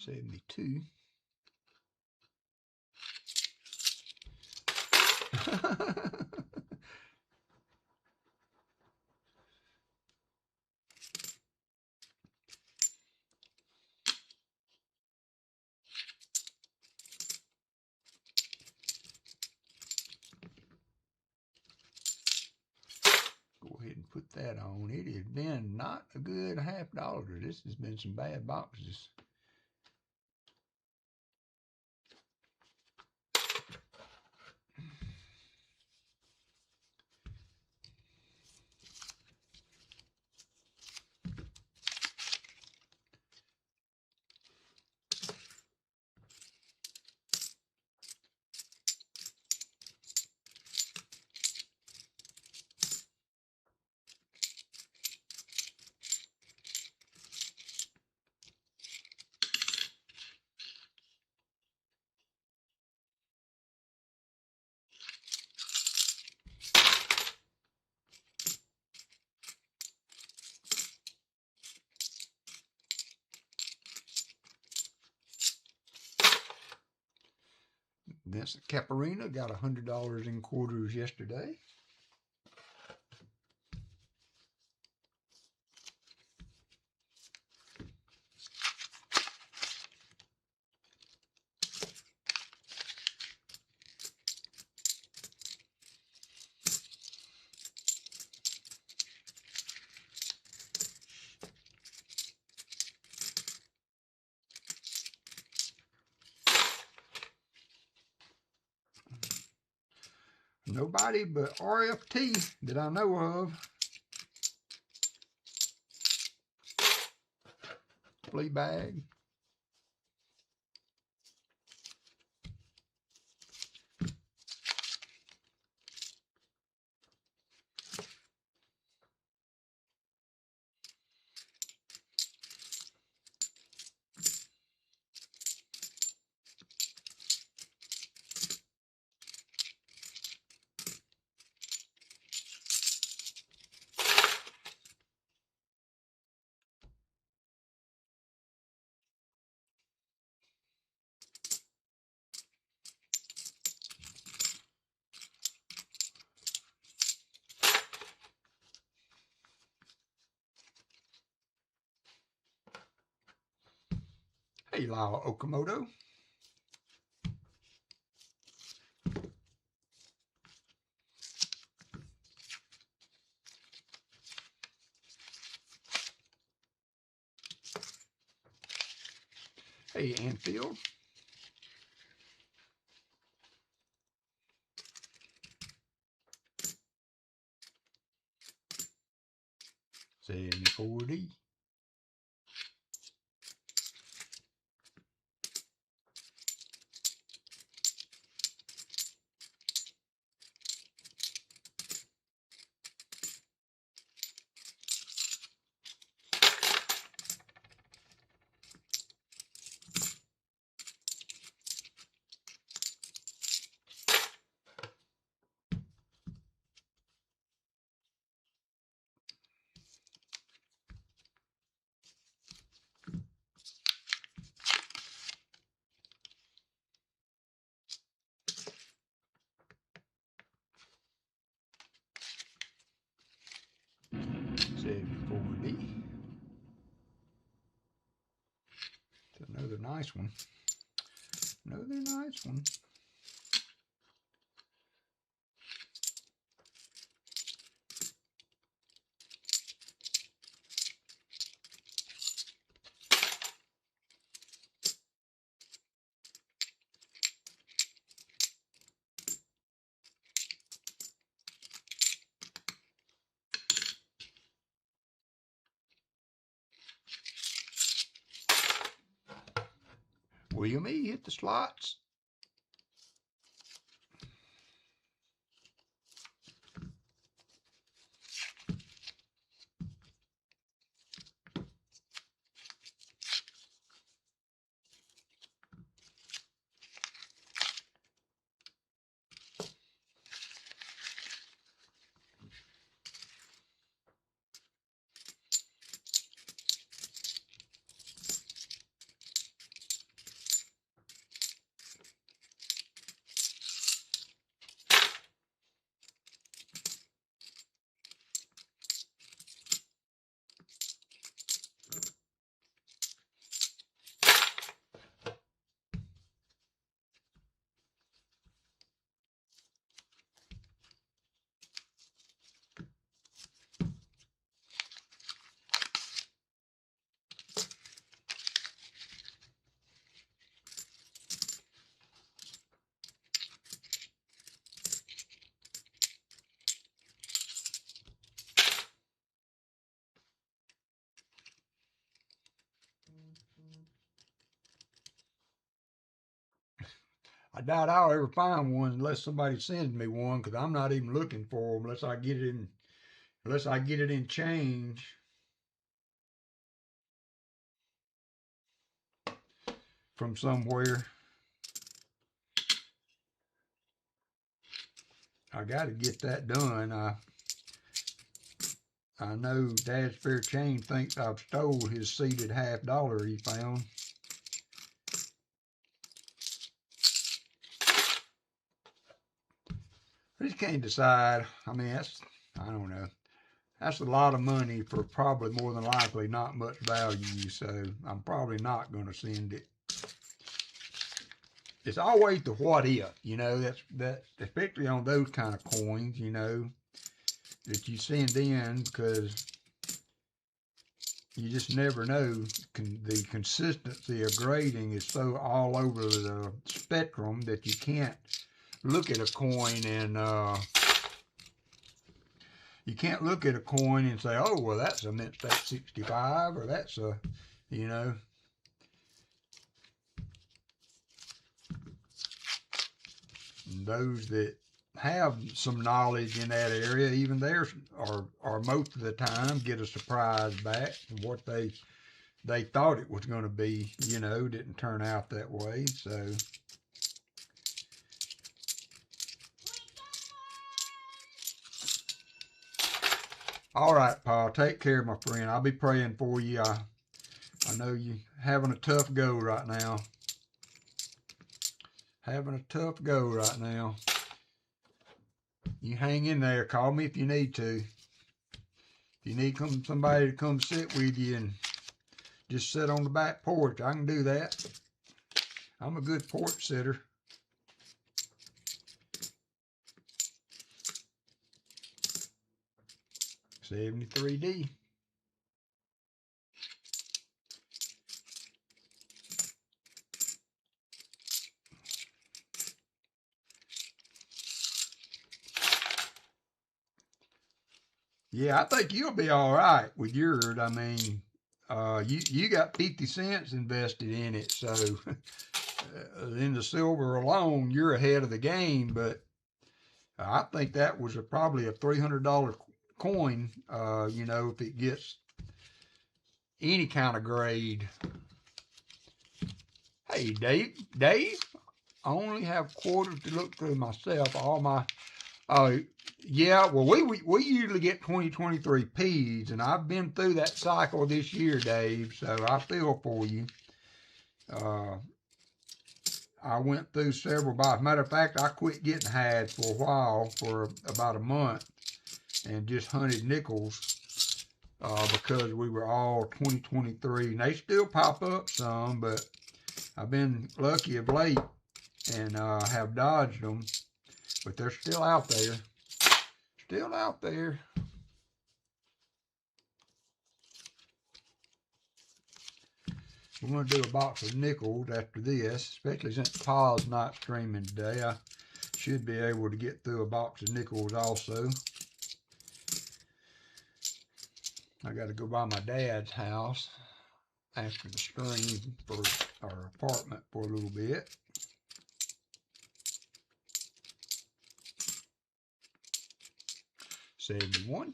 $72. Go ahead and put that on. It has been not a good $50. This has been some bad boxes. Vincent Caparina got $100 in quarters yesterday. Nobody but RFT that I know of. Flea bag. Hey, Lyle Okamoto. Hey, Anfield. $74. nice one. Another nice one. William E. hit the slots. I doubt I'll ever find one unless somebody sends me one, because I'm not even looking for them unless I get it in change. From somewhere. I got to get that done. I know Dad's Fair Change thinks I've stole his seeded $50 he found. I just can't decide. I mean, I don't know. That's a lot of money for probably more than likely not much value, so I'm probably not going to send it. It's always the what if, you know, that especially on those kind of coins, you know, that you send in, because you just never know. The consistency of grading is so all over the spectrum that you can't look at a coin and you can't look at a coin and say, oh, well, that's a mint state 65, or that's a, you know. And those that have some knowledge in that area, even theirs are most of the time get a surprise back from what they thought it was going to be, you know, didn't turn out that way. So all right, Paul, take care, my friend. I'll be praying for you. I know you having a tough go right now. Having a tough go right now. You hang in there. Call me if you need to. If you need somebody to come sit with you and just sit on the back porch, I can do that. I'm a good porch sitter. $73D. Yeah, I think you'll be all right with yours. I mean, you got 50 cents invested in it, so in the silver alone, you're ahead of the game. But I think that was probably a $300 coin. You know, if it gets any kind of grade. Hey, Dave, I only have quarters to look through myself. All my, yeah, well, we usually get 2023 Ps, and I've been through that cycle this year, Dave, so I feel for you. I went through several buys. Matter of fact, I quit getting hides for a while, for about a month, and just hunted nickels because we were all 2023. And they still pop up some, but I've been lucky of late and have dodged them, but they're still out there. Still out there. We're going to do a box of nickels after this, especially since Pa's not streaming today. I should be able to get through a box of nickels also. I got to go by my dad's house after the stream for our apartment for a little bit. $71.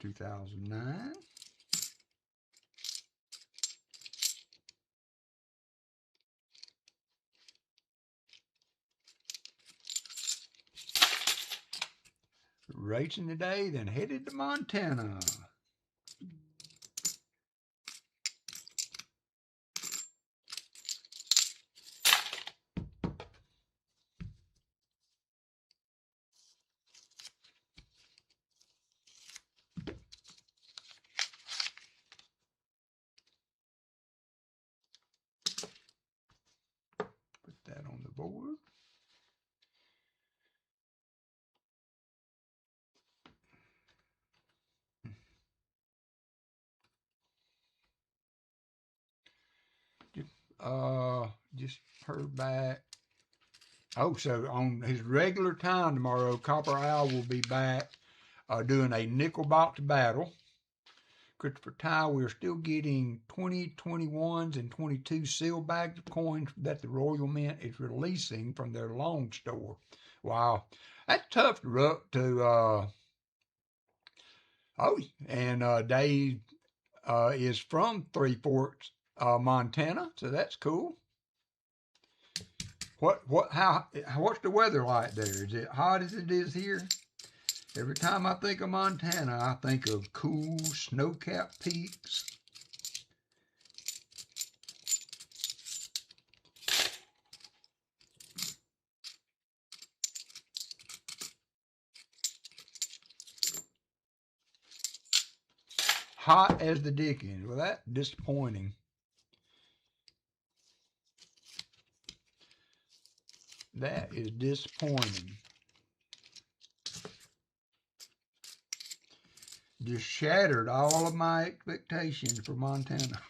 $2009. Racing today, then headed to Montana. Put that on the board. Just heard back. Oh, so on his regular time tomorrow, Copper Owl will be back doing a nickel box battle. Christopher Ty, we're still getting 20, 21s, and 22 sealed bags of coins that the Royal Mint is releasing from their long store. Wow, that's tough to and Dave is from Three Forks, Montana, so that's cool. What's the weather like there? Is it hot as it is here? Every time I think of Montana, I think of cool, snow-capped peaks. Hot as the dickens. Well, that's disappointing. That is disappointing. Just shattered all of my expectations for Montana.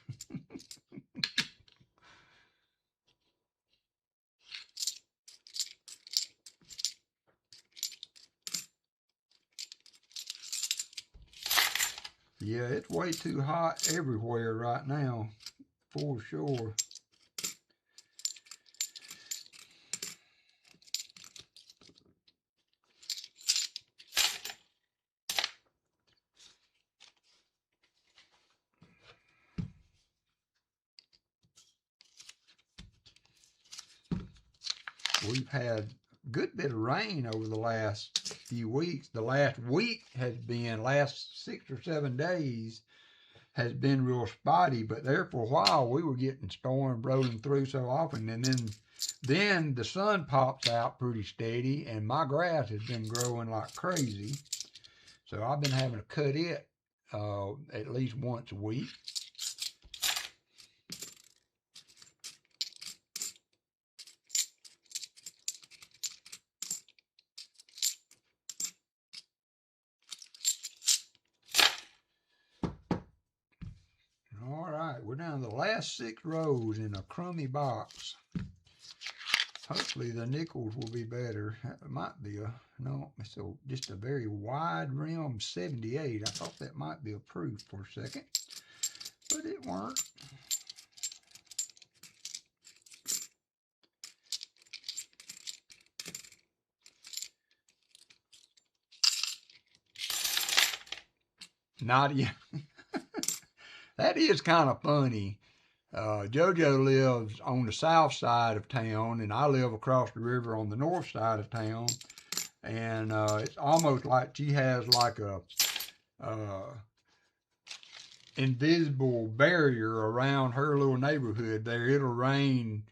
Yeah, it's way too hot everywhere right now, for sure. We've had a good bit of rain over the last few weeks. The last week last 6 or 7 days has been real spotty, but there for a while we were getting storms rolling through so often, and then the sun pops out pretty steady, and my grass has been growing like crazy. So I've been having to cut it at least once a week. All right, we're down to the last 6 rows in a crummy box. Hopefully the nickels will be better. That might be just a very wide rim 78. I thought that might be a proof for a second, but it weren't. Nadia. That is kind of funny. JoJo lives on the south side of town, and I live across the river on the north side of town. And it's almost like she has like a uh, invisible barrier around her little neighborhood there. It'll rain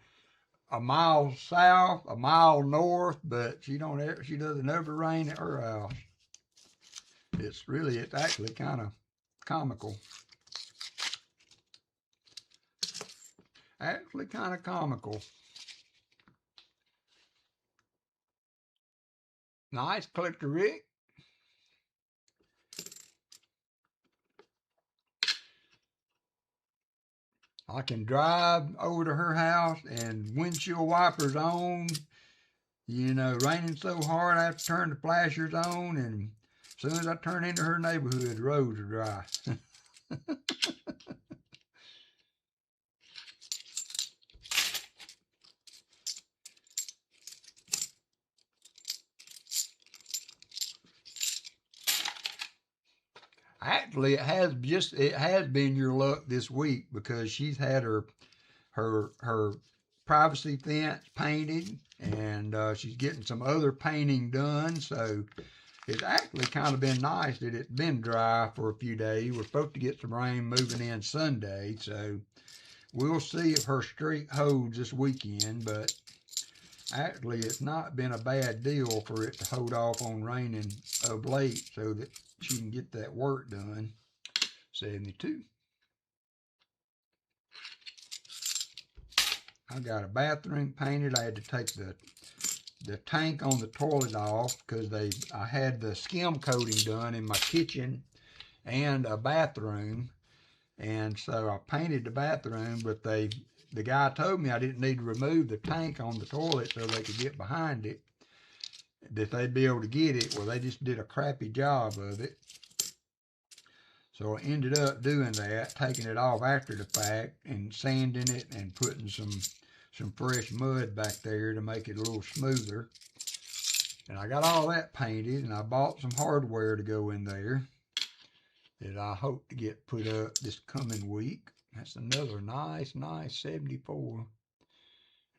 a mile south, a mile north, but she doesn't ever rain at her house. It's actually kind of comical. Actually kind of comical. Nice, Collector Rick. I can drive over to her house and windshield wipers on. You know, raining so hard I have to turn the flashers on, and as soon as I turn into her neighborhood, the roads are dry. Actually, it has been your luck this week because she's had her privacy fence painted, and she's getting some other painting done. So it's actually kind of been nice that it's been dry for a few days. We're supposed to get some rain moving in Sunday, so we'll see if her streak holds this weekend. But actually, it's not been a bad deal for it to hold off on raining of late so that she can get that work done. 72. I got a bathroom painted. I had to take the tank on the toilet off because I had the skim coating done in my kitchen and a bathroom, and so I painted the bathroom, but the guy told me I didn't need to remove the tank on the toilet so they could get behind it, that they'd be able to get it. Well, they just did a crappy job of it. So I ended up doing that, taking it off after the fact and sanding it and putting some fresh mud back there to make it a little smoother. And I got all that painted, and I bought some hardware to go in there that I hope to get put up this coming week. That's another nice 74.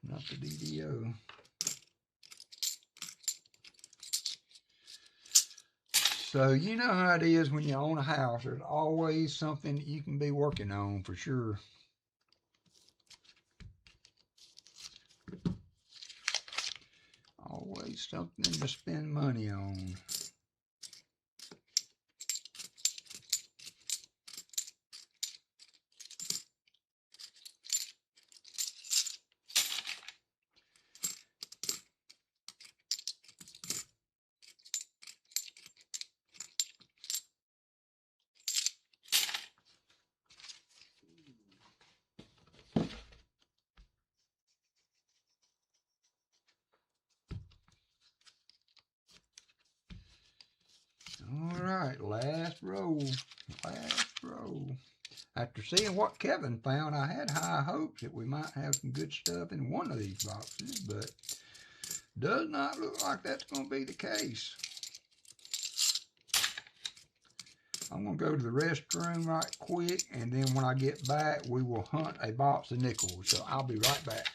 Not the DDO. So you know how it is when you own a house. There's always something that you can be working on for sure. Always something to spend money on. All right, last row. After seeing what Kevin found, I had high hopes that we might have some good stuff in one of these boxes, but does not look like that's going to be the case. I'm going to go to the restroom right quick, and then when I get back, we will hunt a box of nickels. So I'll be right back.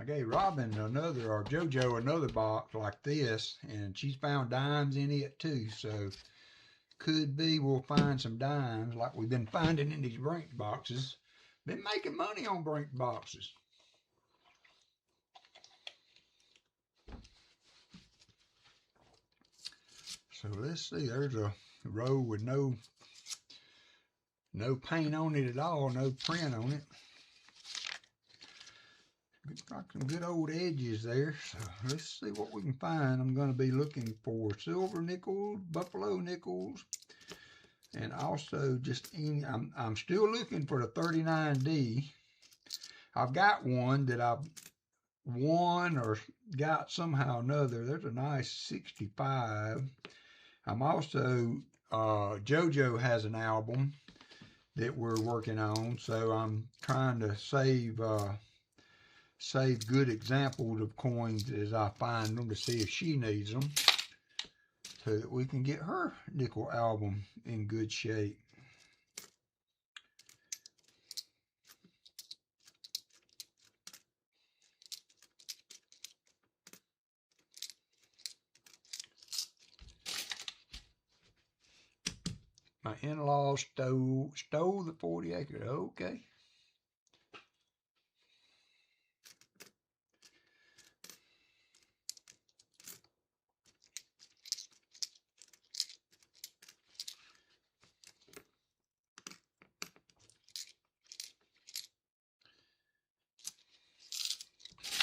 gave Robin another, or JoJo another box like this, and she's found dimes in it too. So could be we'll find some dimes like we've been finding in these Brink boxes. Been making money on Brink boxes. So let's see, there's a row with no paint on it at all, no print on it. Got some good old edges there, so let's see what we can find. I'm going to be looking for silver nickels, buffalo nickels, and also just I'm still looking for the 39D. I've got one that I've won or got somehow or another. There's a nice 65. I'm also, JoJo has an album that we're working on, so I'm trying to save good examples of coins as I find them to see if she needs them, so that we can get her nickel album in good shape. My in-laws stole the 40 acre. Okay.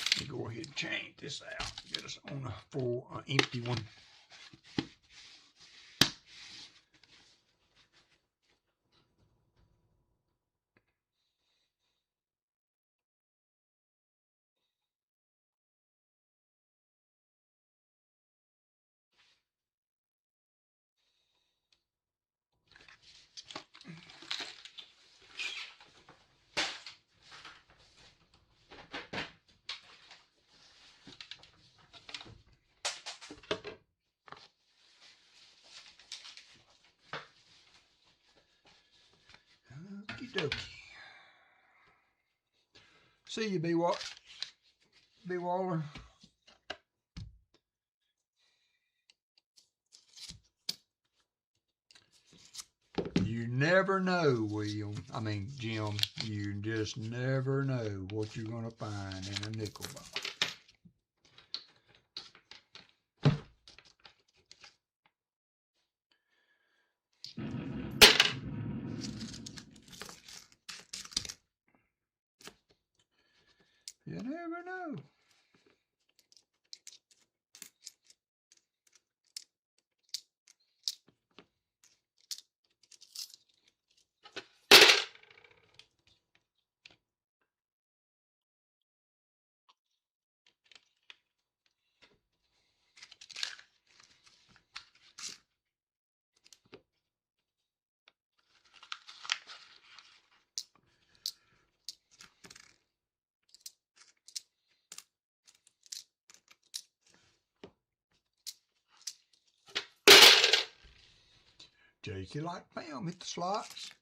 Let me go ahead and change this out. Get us on a full empty one. Okie dokie. See you, B. Waller. You never know, Jim. You just never know what you're going to find in a nickel box. You never know. Jakey like Pam hit the slots.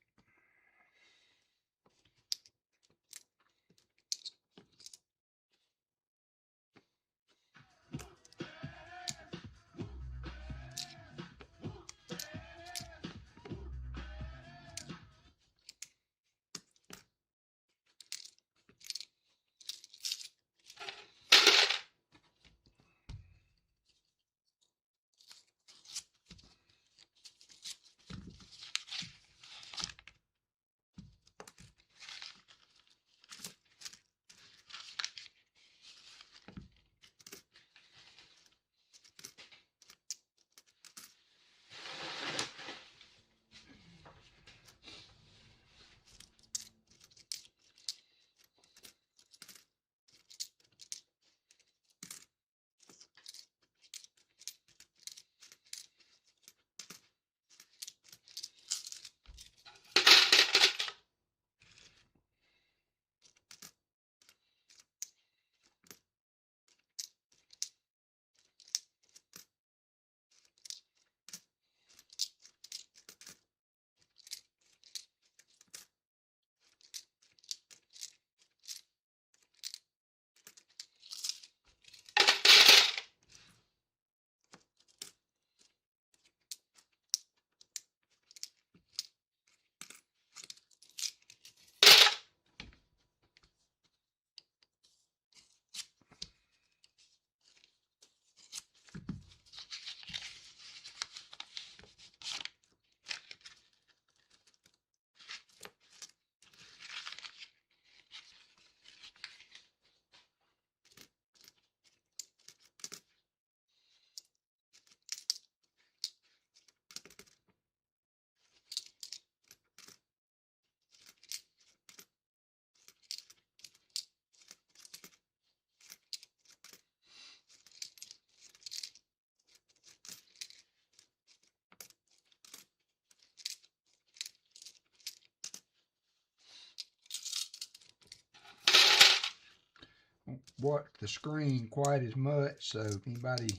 watch the screen quite as much, so if anybody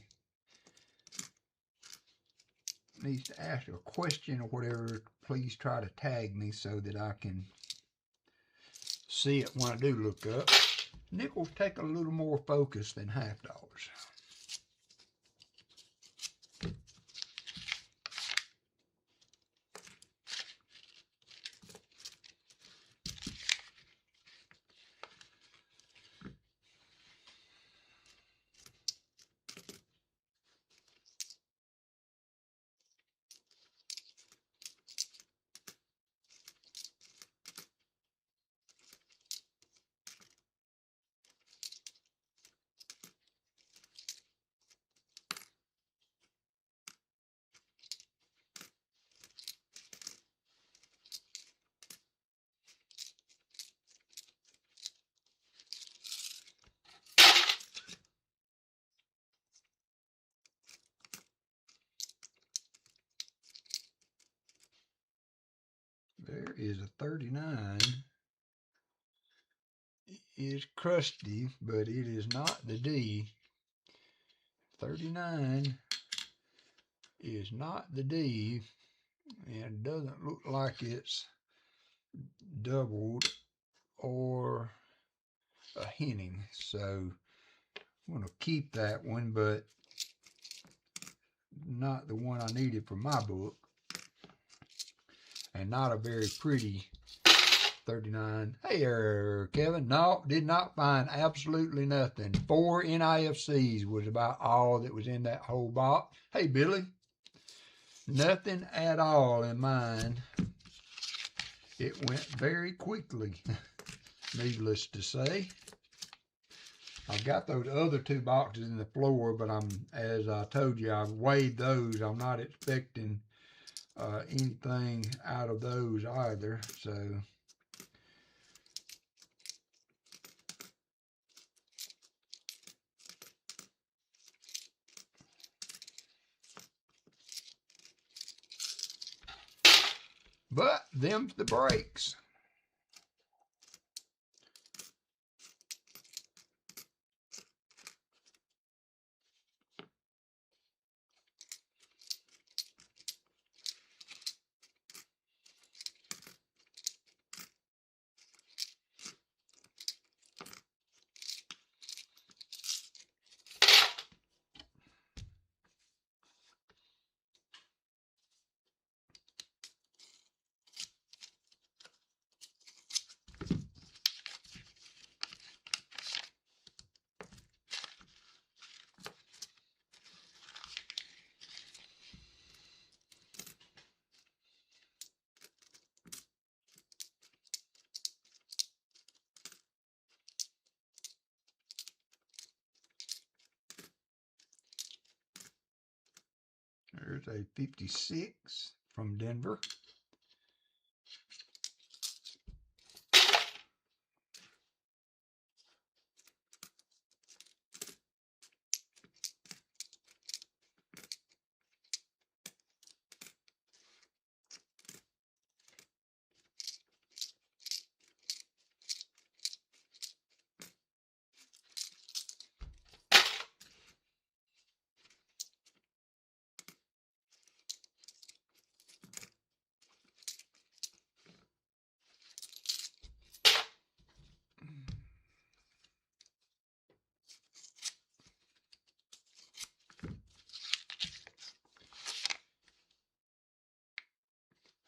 needs to ask a question or whatever, please try to tag me so that I can see it when I do look up. Nickels take a little more focus than half dollars. There is a 39. It is crusty, but it is not the D. 39 is not the D, and doesn't look like it's doubled or a henning. So I'm going to keep that one, but not the one I needed for my book. And not a very pretty 39. Hey there, Kevin. No, did not find absolutely nothing. 4 NIFCs was about all that was in that whole box. Hey, Billy. Nothing at all in mine. It went very quickly, needless to say. I've got those other 2 boxes in the floor, but as I told you, I've weighed those. I'm not expecting anything out of those either, so but them's the breaks. There's a 56 from Denver.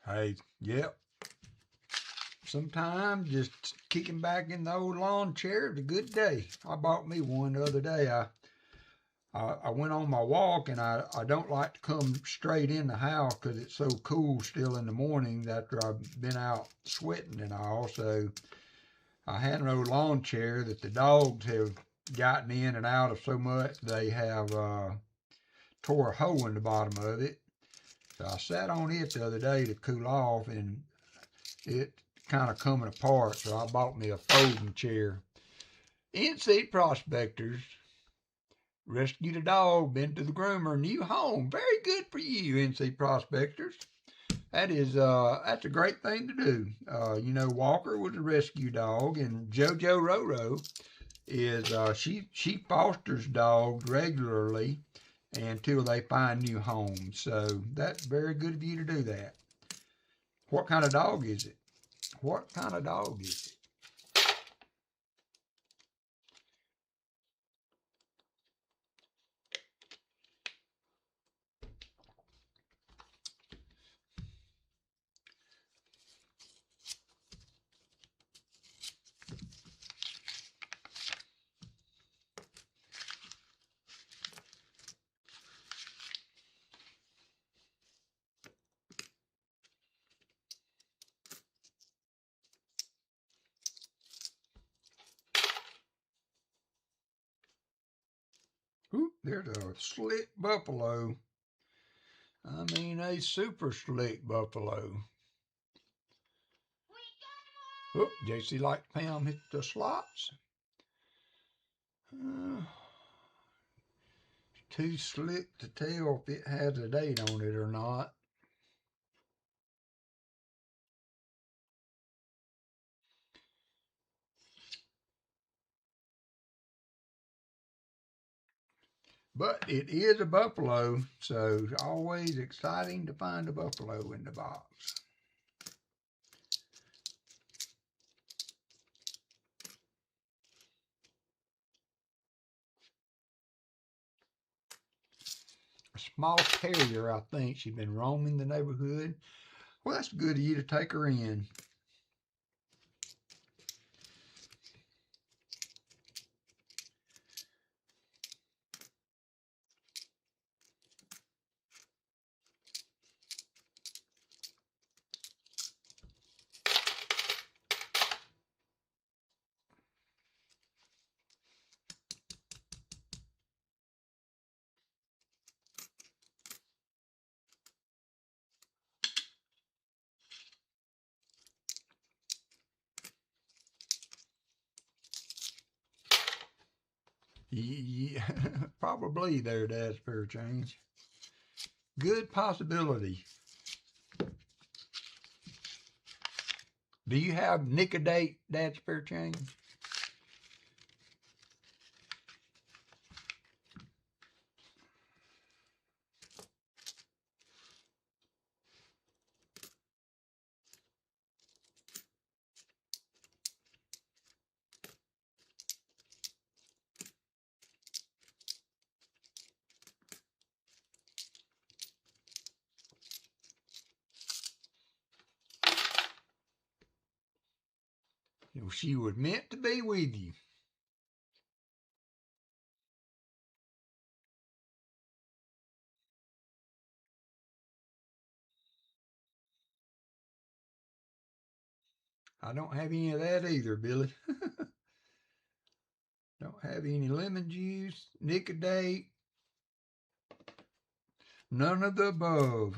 Hey, yep. Sometimes just kicking back in the old lawn chair is a good day. I bought me one the other day. I went on my walk, and I don't like to come straight in the house because it's so cool still in the morning after I've been out sweating and all. So I had an old lawn chair that the dogs have gotten in and out of so much they have tore a hole in the bottom of it. So I sat on it the other day to cool off, and it kind of coming apart. So I bought me a folding chair. NC Prospectors rescued a dog, been to the groomer, new home. Very good for you, NC Prospectors. That is, that's a great thing to do. You know, Walker was a rescue dog, and JoJo Roro is she fosters dogs regularly until they find new homes. So that's very good of you to do that. What kind of dog is it? What kind of dog is it? Ooh, there's a slick buffalo. I mean, a super slick buffalo. Oh, JC like Pam hit the slots. Too slick to tell if it has a date on it or not. But it is a buffalo, so it's always exciting to find a buffalo in the box. A small terrier, I think. She's been roaming the neighborhood. Well, that's good of you to take her in. Yeah, probably there, Dad's Fair Change. Good possibility. Do you have Nicodate, Dad's Fair Change? She was meant to be with you. I don't have any of that either, Billy. Don't have any lemon juice, Nicodate, none of the above.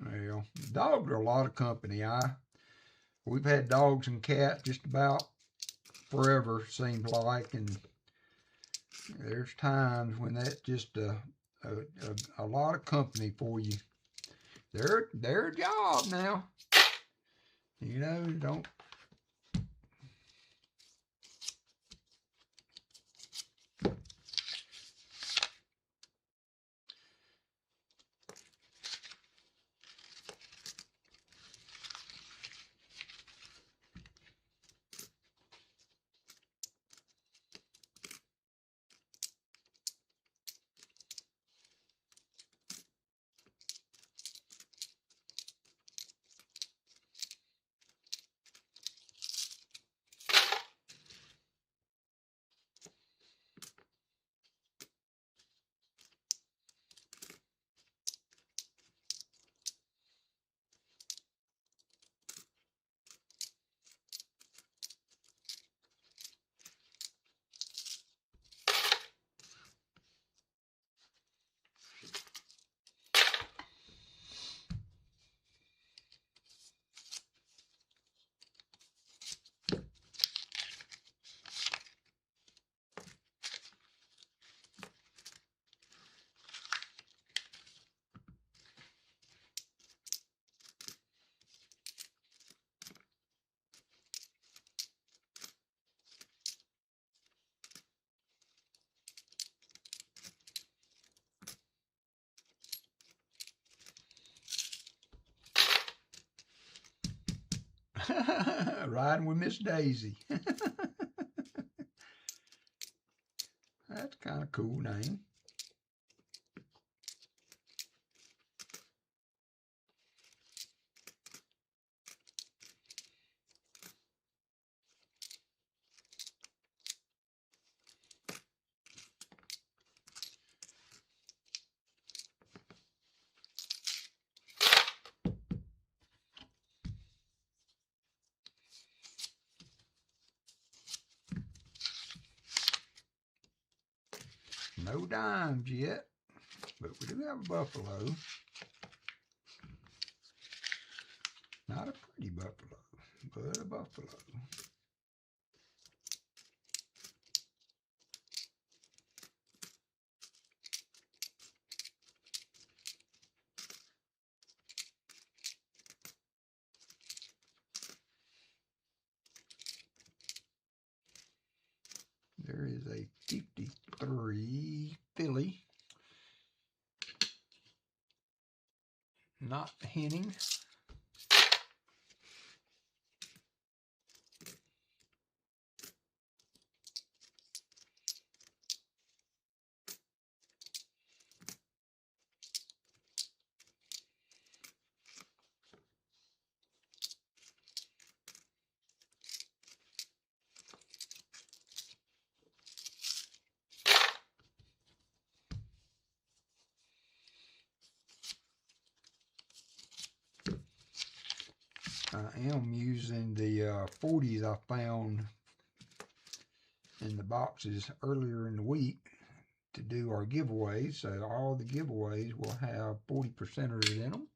Well, dogs are a lot of company. We've had dogs and cats just about forever, seems like, and there's times when that's just a lot of company for you. They're a job now. You know, don't. Riding with Miss Daisy. That's kind of cool name. No dimes yet, but we do have a buffalo. Not a pretty buffalo, but a buffalo. There is a 53 filly. Not henning. I am using the 40s I found in the boxes earlier in the week to do our giveaways. So all the giveaways will have 40%ers in them.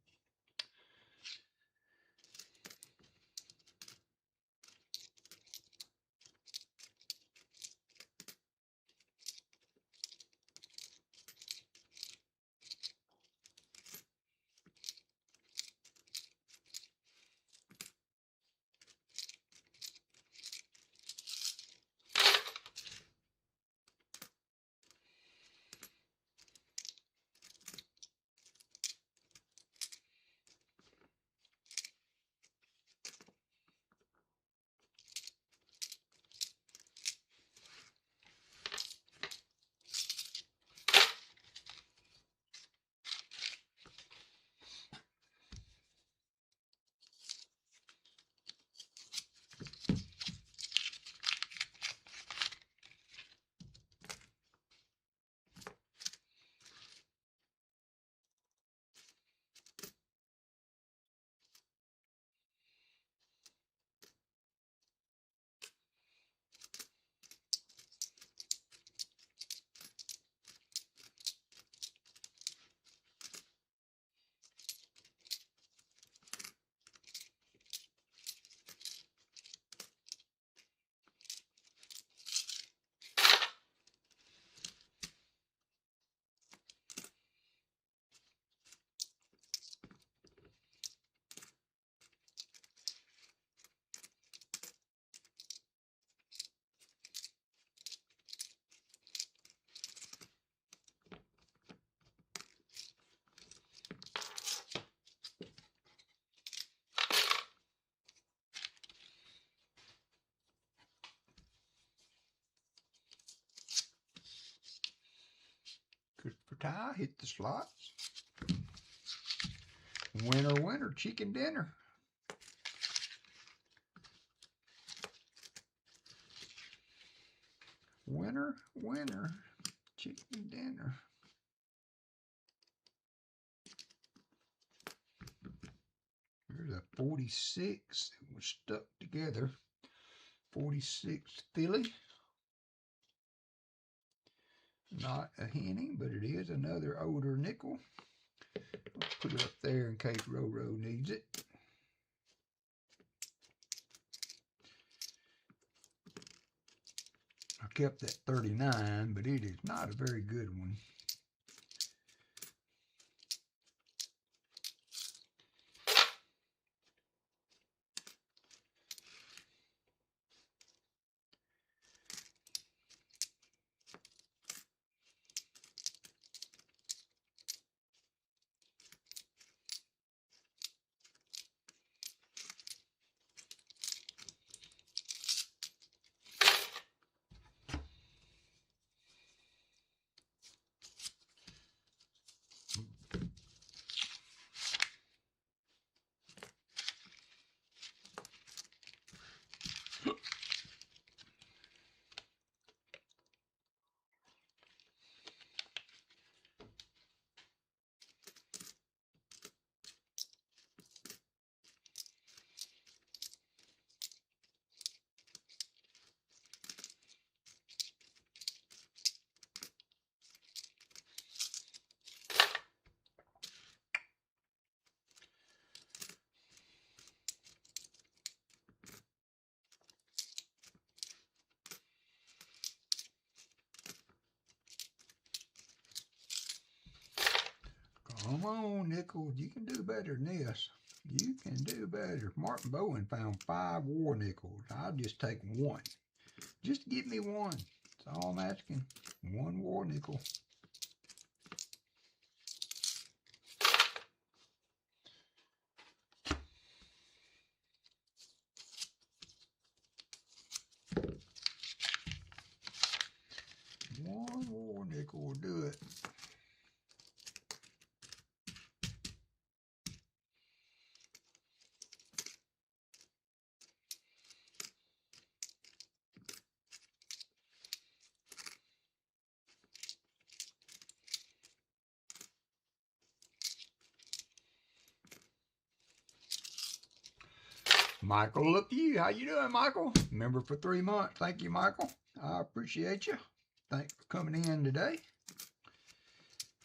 Christopher Ty hit the slots. Winner, winner, chicken dinner. Winner, winner, chicken dinner. Here's a 46 that was stuck together. 46 filly. Not a henning, but it is another older nickel. I'll put it up there in case Roro needs it. I kept that 39, but it is not a very good one. Come on, nickels. You can do better than this. You can do better. Martin Bowen found 5 war nickels. I'll just take 1. Just give me 1. That's all I'm asking. 1 war nickel. One war nickel will do it. Michael LePew, how you doing, Michael? Member for 3 months. Thank you, Michael. I appreciate you. Thanks for coming in today.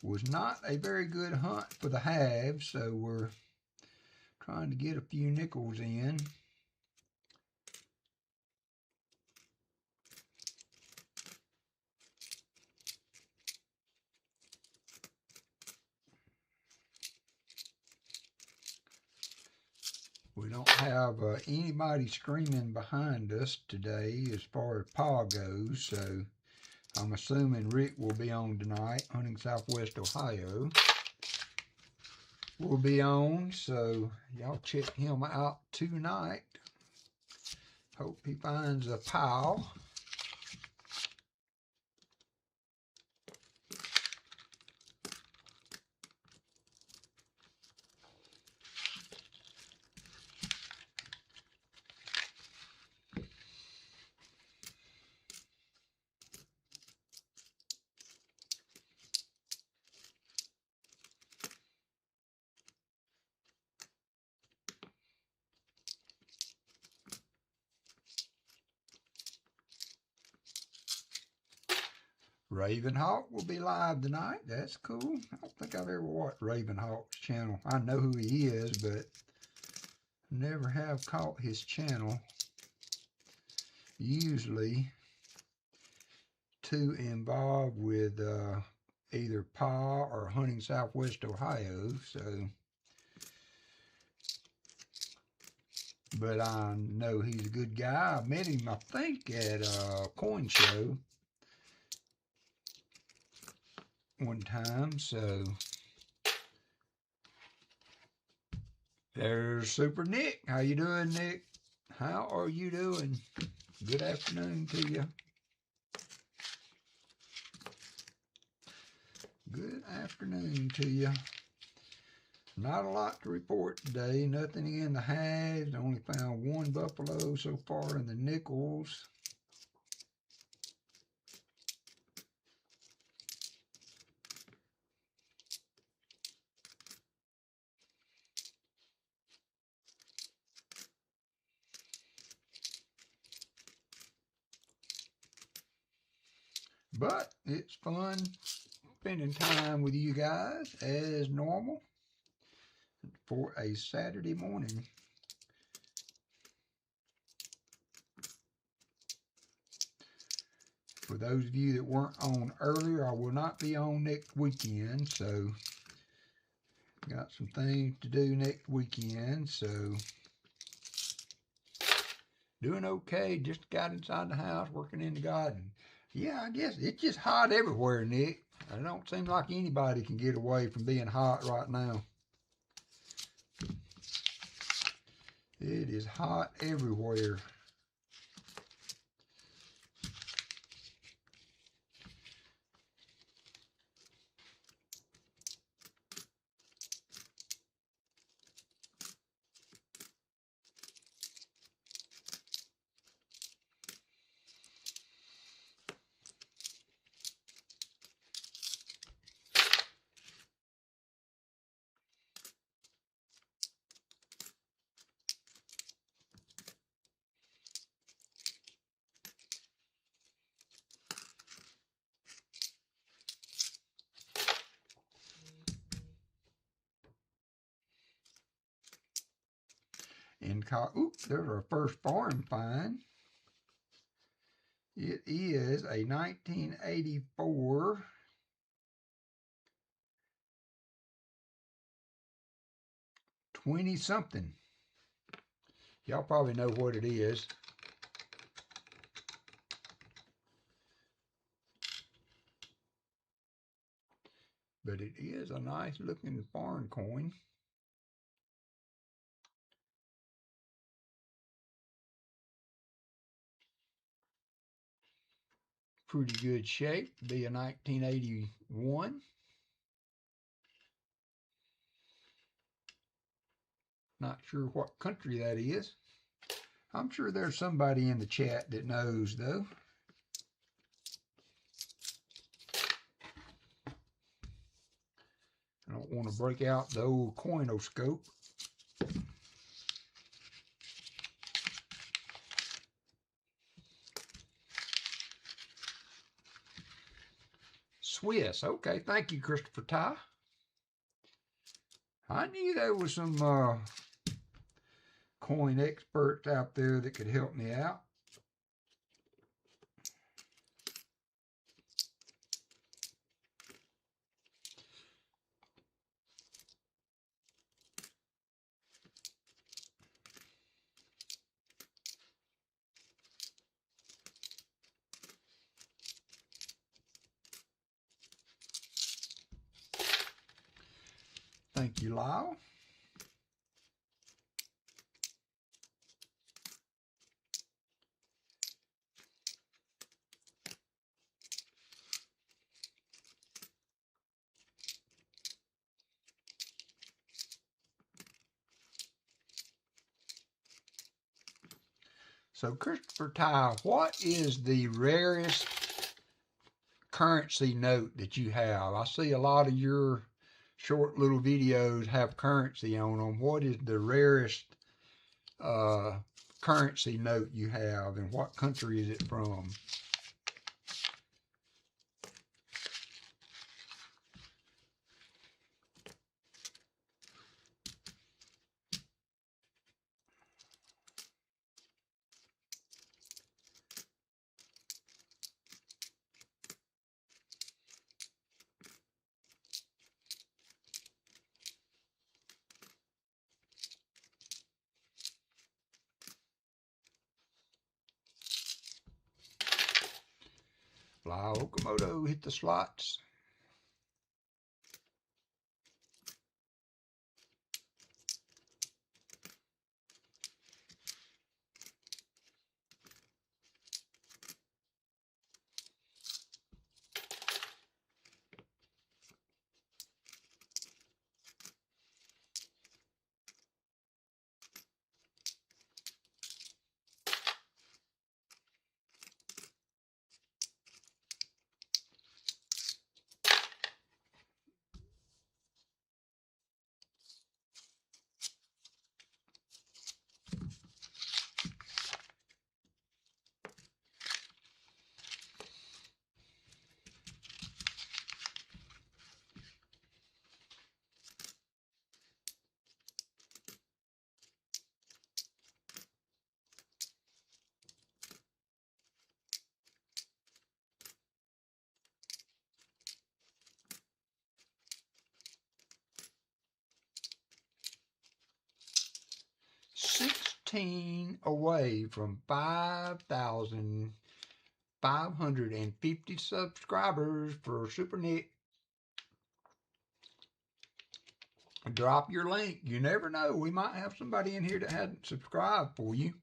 Was not a very good hunt for the halves, so we're trying to get a few nickels in. We don't have anybody screaming behind us today as far as Pa goes, so I'm assuming Rick will be on tonight. Hunting Southwest Ohio will be on, so y'all check him out tonight. Hope he finds a pile. Ravenhawk will be live tonight. That's cool. I don't think I've ever watched Ravenhawk's channel. I know who he is, but never have caught his channel. Usually too involved with either Pa or Hunting Southwest Ohio, so. But I know he's a good guy. I met him, I think, at a coin show one time, so. There's Super Nick. How you doing, Nick? How are you doing? Good afternoon to you. Good afternoon to you. Not a lot to report today. Nothing in the halves. Only found 1 buffalo so far in the nickels. But it's fun spending time with you guys as normal for a Saturday morning. For those of you that weren't on earlier, I will not be on next weekend, so got some things to do next weekend, so doing okay. Just got inside the house, working in the garden. Yeah, I guess it's just hot everywhere, Nick. It don't seem like anybody can get away from being hot right now. It is hot everywhere. There's our first farm find. It is a 1984 20 something. Y'all probably know what it is. But it is a nice looking foreign coin. Pretty good shape. Be a 1981. Not sure what country that is. I'm sure there's somebody in the chat that knows, though. I don't want to break out the old coinoscope. Swiss. Okay, thank you, Christopher Ty. I knew there was some coin experts out there that could help me out. Thank you, Lyle. So, Christopher Ty, what is the rarest currency note that you have? I see a lot of your short little videos have currency on them. What is the rarest currency note you have, and what country is it from? Fly Okamoto hit the slots. Away from 5,550 subscribers for Super Nick. Drop your link. You never know. We might have somebody in here that hasn't subscribed for you.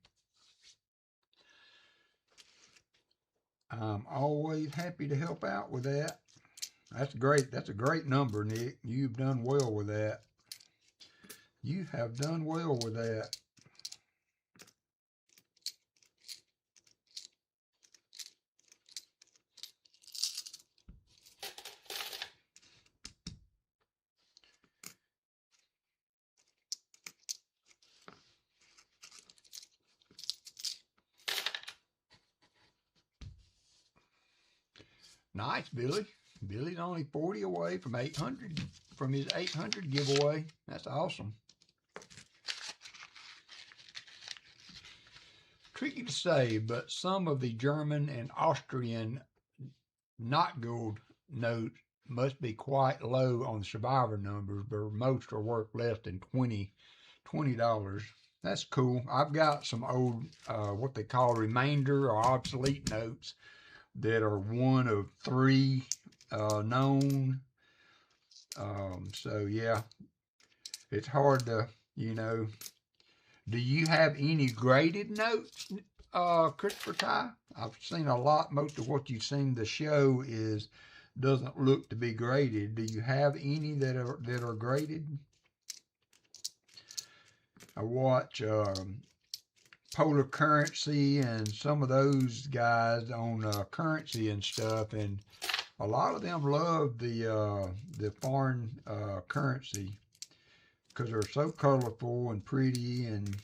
I'm always happy to help out with that. That's great. That's a great number, Nick. You've done well with that. You have done well with that. Nice, Billy. Billy's only 40 away from 800, from his 800 giveaway. That's awesome. Tricky to say, but some of the German and Austrian not gold notes must be quite low on the survivor numbers, but most are worth less than 20 $20. That's cool. I've got some old, what they call remainder or obsolete notes that are one of three known. So yeah, it's hard to, you know. Do you have any graded notes, Christopher Ty? I've seen a lot. Most of what you've seen the show is doesn't look to be graded. Do you have any that are graded? I watch Polar Currency and some of those guys on currency and stuff, and a lot of them love the foreign currency because they're so colorful and pretty and.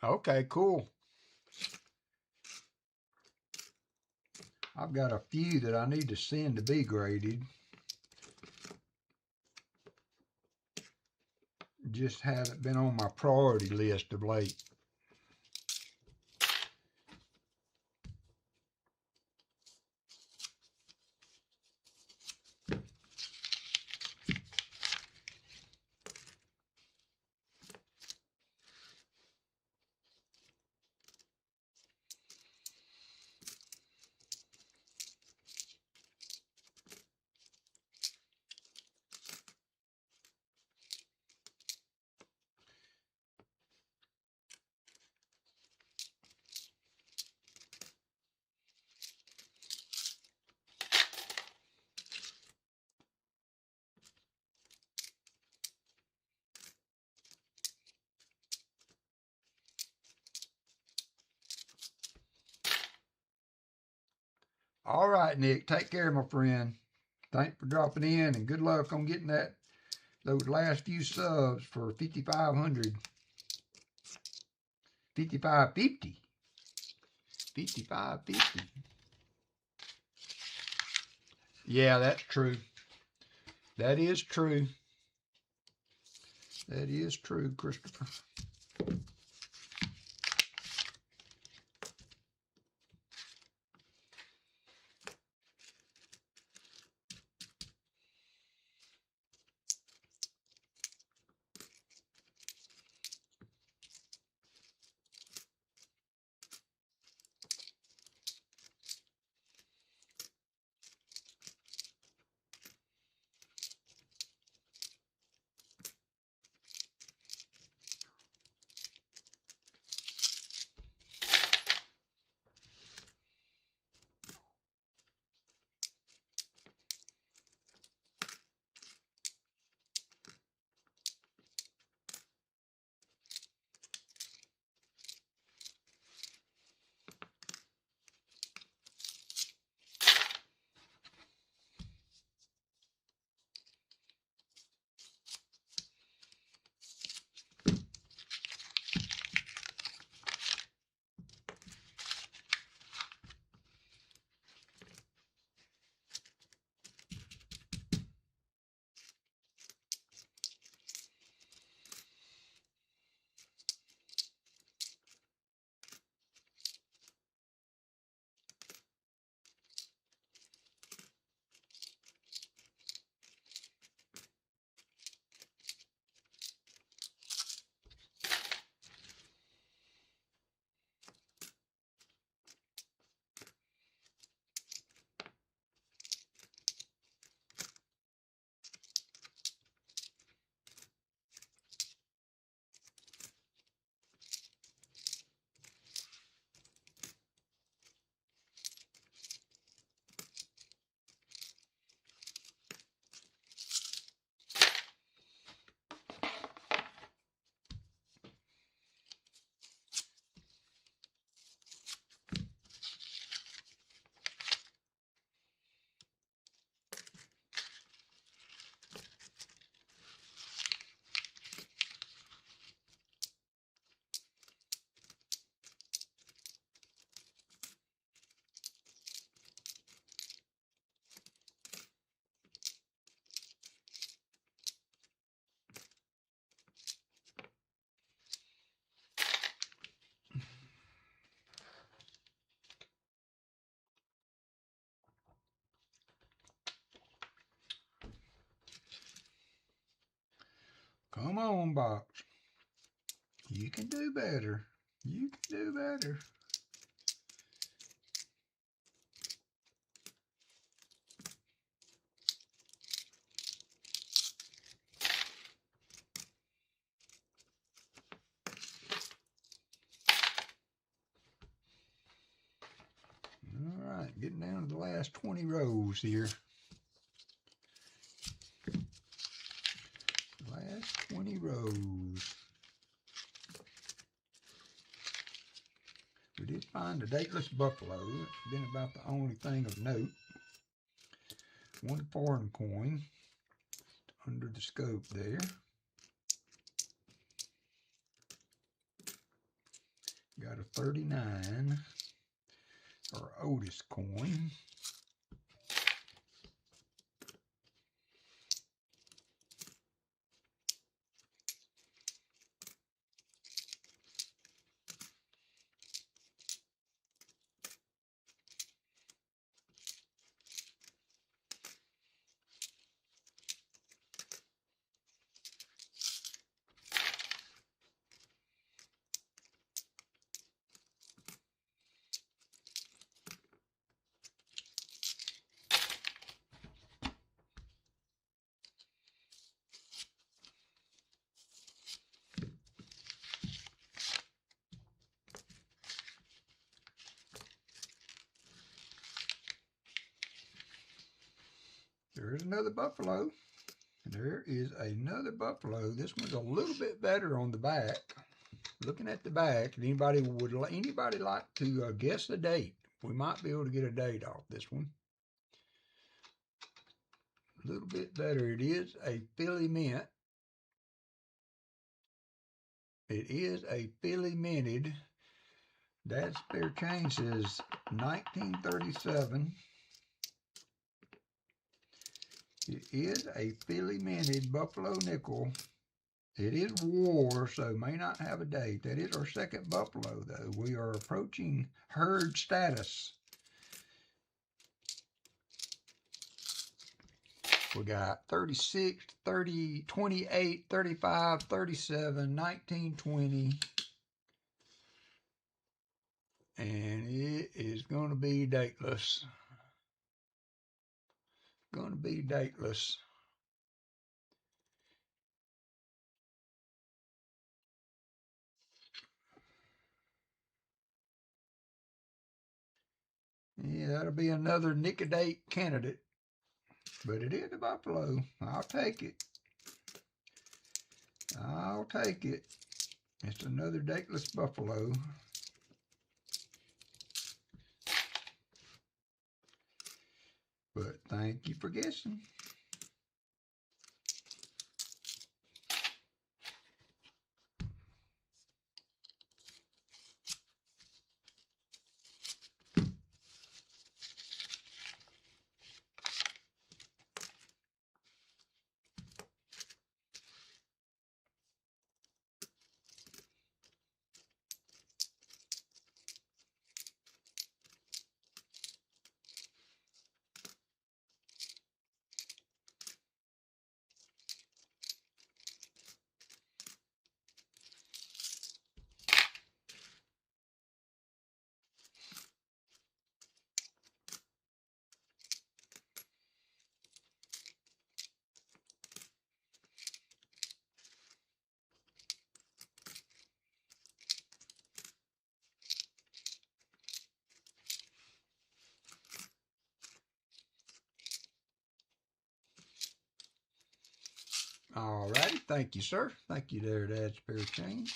Okay, cool. I've got a few that I need to send to be graded. Just haven't been on my priority list of late. All right, Nick, take care, my friend. Thanks for dropping in, and good luck on getting those last few subs for 5,500. 5,550. 5,550. Yeah, that's true. That is true. That is true, Christopher. Come on, box. You can do better. You can do better. All right, getting down to the last 20 rows here. Last 20 rows. We did find a dateless buffalo. It's been about the only thing of note. One foreign coin under the scope there. Got a 39, our Otis coin. There's another buffalo. There is another buffalo. This one's a little bit better on the back. Looking at the back, anybody like to guess the date? We might be able to get a date off this one. A little bit better. It is a Philly mint. It is a Philly minted. That spare chain says 1937. It is a Philly minted Buffalo nickel. It is war, so may not have a date. That is our second buffalo, though. We are approaching herd status. We got 36, 30, 28, 35, 37, 19, 20. And it is going to be dateless. Going to be dateless. Yeah, that'll be another Nicodate candidate. But it is a buffalo. I'll take it. I'll take it. It's another dateless buffalo. But thank you for guessing. All righty, thank you, sir. Thank you there, Dad Spare Change.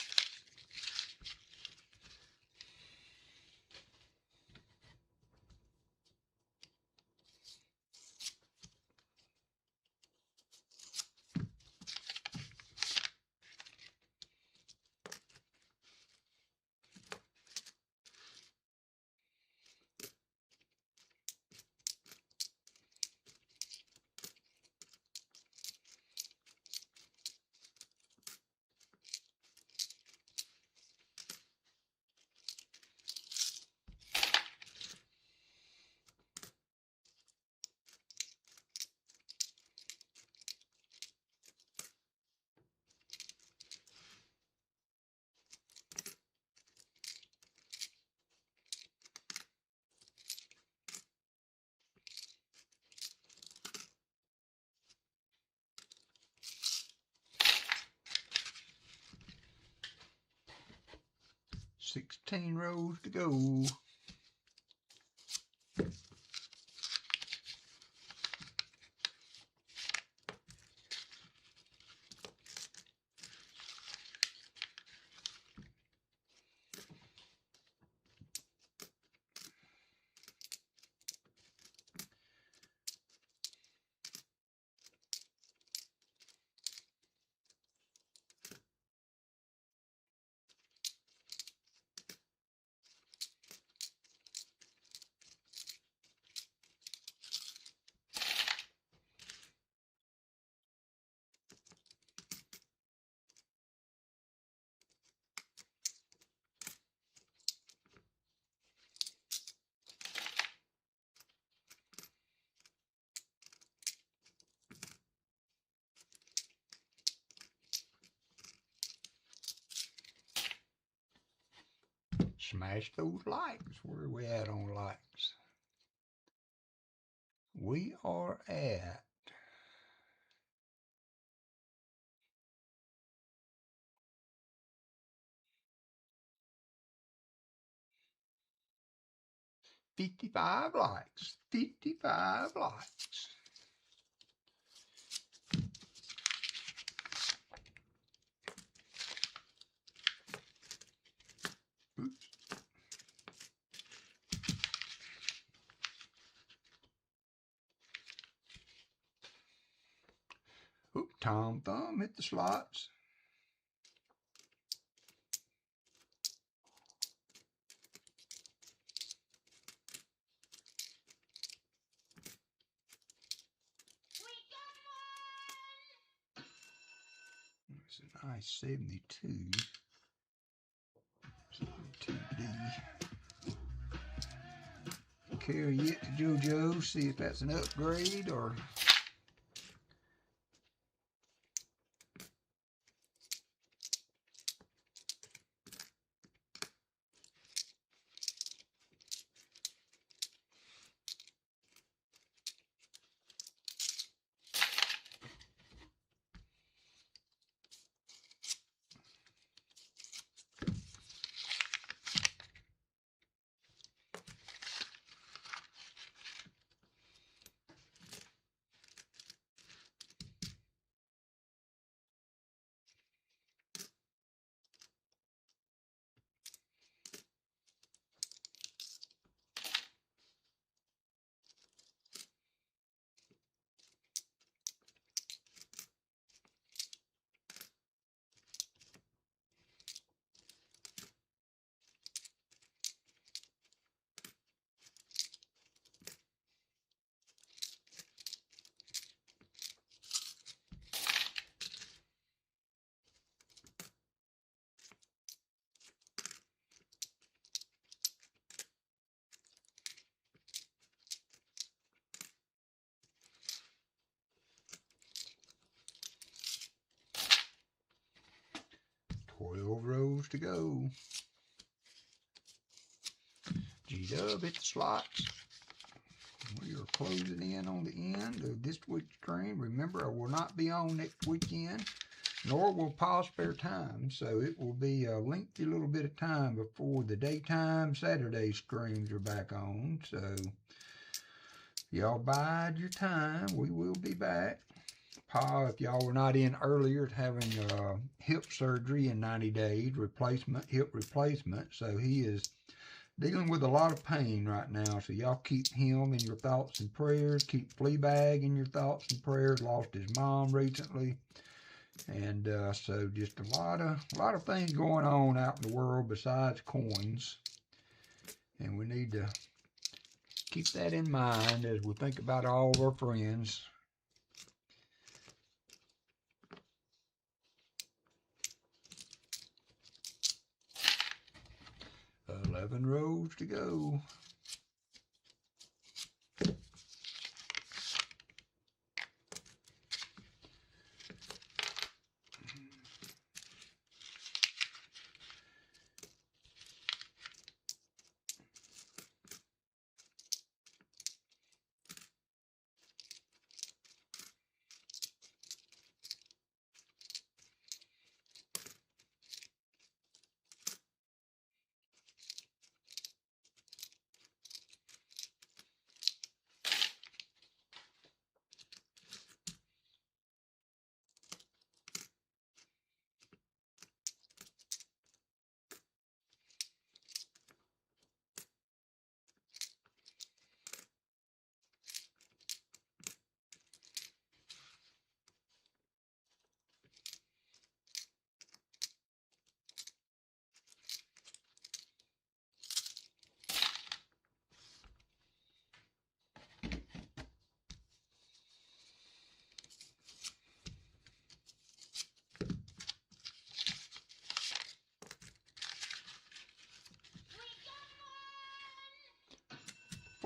16 rows to go. Smash those likes. Where are we at on likes? We are at 55 likes. 55 likes. Oops. Oop, Tom Thumb hit the slots. It's a nice 72. 72D. Carry it to JoJo, see if that's an upgrade or... Rows to go. G-Dub hit the slots. We are closing in on the end of this week's stream. Remember, I will not be on next weekend, nor will Pa spare time, so it will be a lengthy little bit of time before the daytime Saturday streams are back on. So y'all bide your time. We will be back. Pa, if y'all were not in earlier, having hip surgery in 90 days, hip replacement. So he is dealing with a lot of pain right now. So y'all keep him in your thoughts and prayers. Keep Fleabag in your thoughts and prayers. Lost his mom recently. And so just a lot of things going on out in the world besides coins. And we need to keep that in mind as we think about all of our friends. 11 rows to go.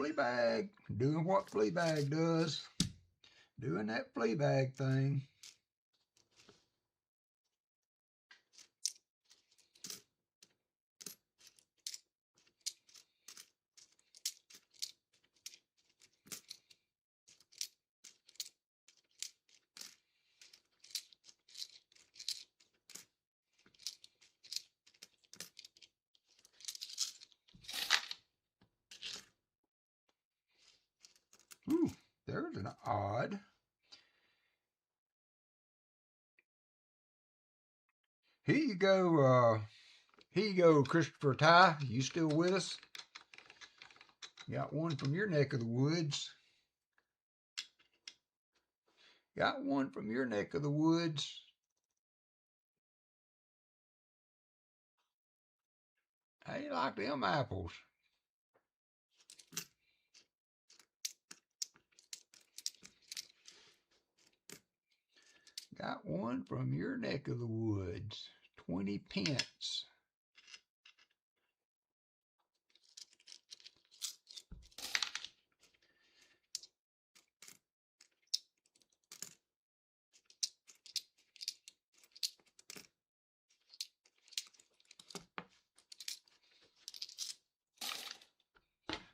flea bag. Doing what flea bag does. Doing that flea bag thing. Ooh, there's an odd. Here you go, Christopher Ty. You still with us? Got one from your neck of the woods. Got one from your neck of the woods. How you like them apples? Got one from your neck of the woods. 20 pence.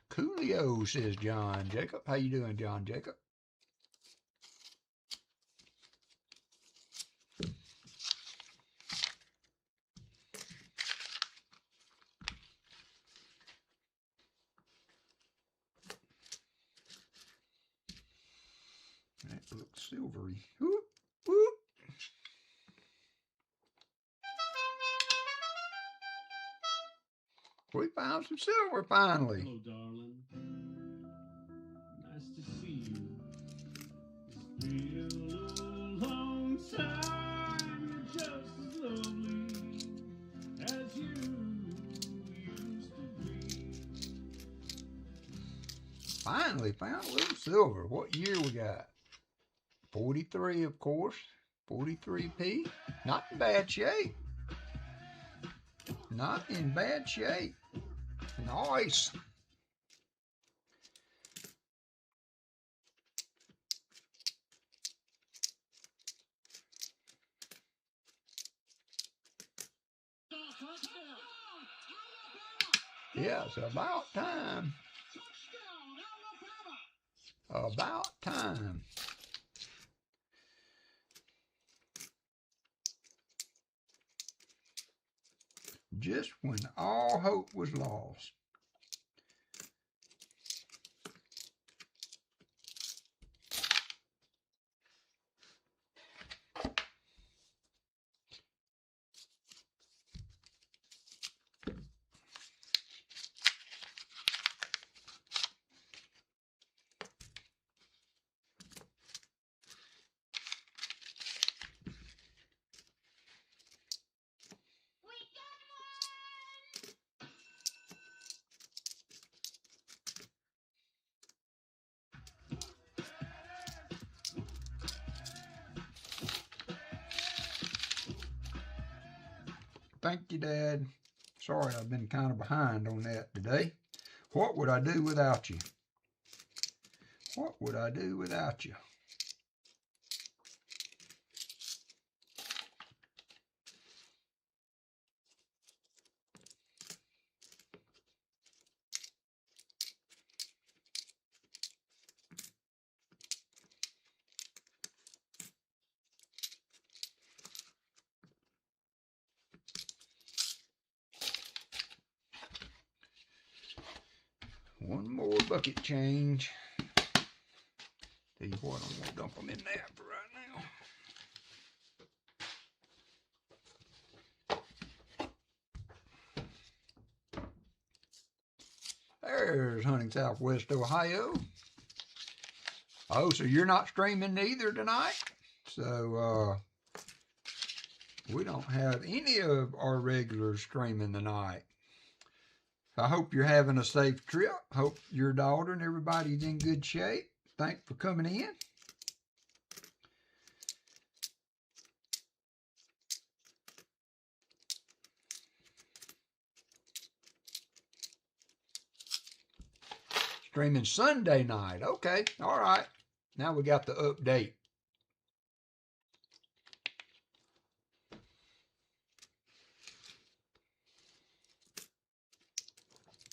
Coolio, says John Jacob. How you doing, John Jacob? That looks silvery. Whoop, whoop. We found some silver finally.
Hello, darling. Nice to see you. It's been a long time. You're just as lovely as you used to be.
Finally found a little silver. What year we got? 43, of course. 43p. Not in bad shape. Not in bad shape. Nice. Yeah, it's about time. About time. Just when all hope was lost. Thank you, Dad. Sorry, I've been kind of behind on that today. What would I do without you? What would I do without you? One more bucket change. Tell you what, I'm gonna dump them in there for right now. There's Hunting Southwest Ohio. Oh, so you're not streaming either tonight? So we don't have any of our regulars streaming tonight. I hope you're having a safe trip. Hope your daughter and everybody's in good shape. Thanks for coming in. streaming Sunday night. Okay, all right. Now we got the update.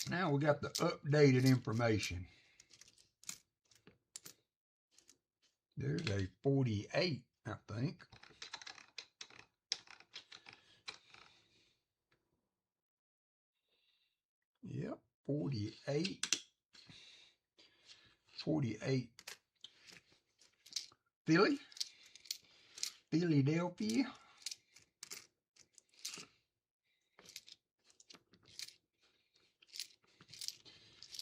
Now we got the updated information. There's a 48, I think. Yep, 48. 48. Philadelphia.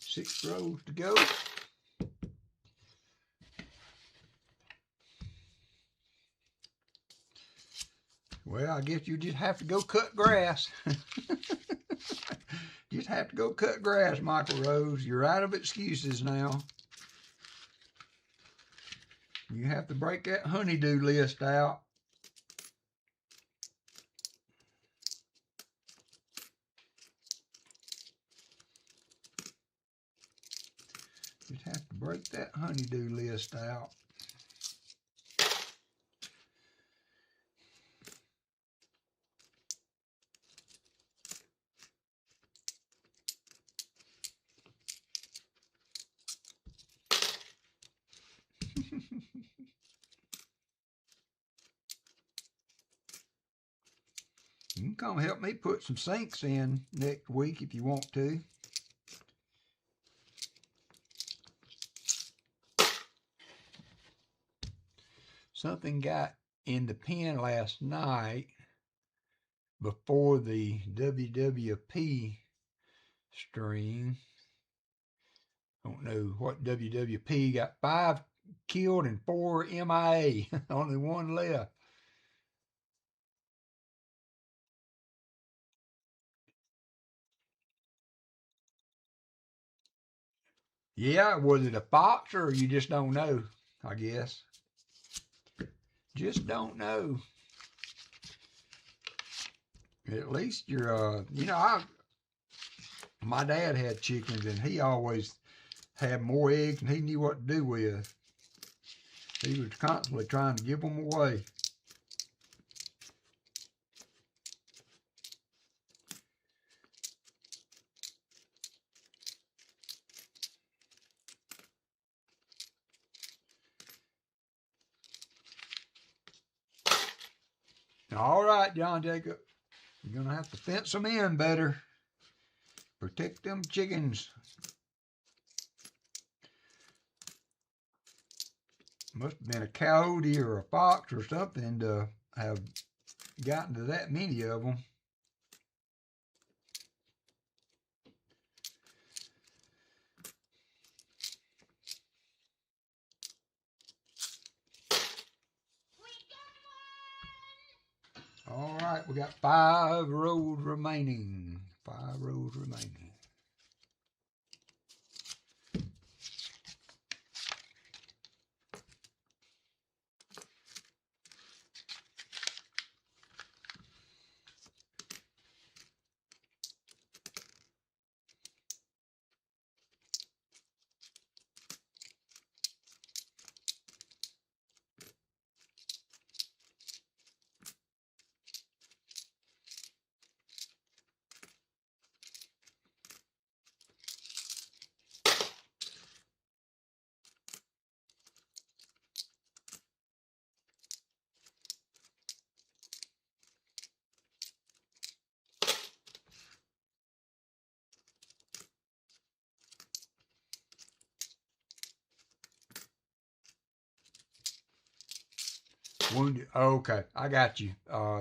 6 rows to go. Well, I guess you just have to go cut grass. Just have to go cut grass, Michael Rose. You're out of excuses now. You have to break that honeydew list out. Just have to break that honeydew list out. You can come help me put some sinks in next week if you want to. Something got in the pen last night before the WWP stream. I don't know what WWP got. 5 killed and 4 MIA. Only 1 left. Yeah, was it a fox or you just don't know, I guess. Just don't know. At least you're, you know, my dad had chickens and he always had more eggs than he knew what to do with. He was constantly trying to give them away. All right, John Jacob. You're going to have to fence them in better. Protect them chickens. Must have been a coyote or a fox or something to have gotten to that many of them. All right, we got 5 rows remaining. 5 rows remaining. Wounded. Okay, I got you,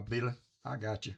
Billy. I got you.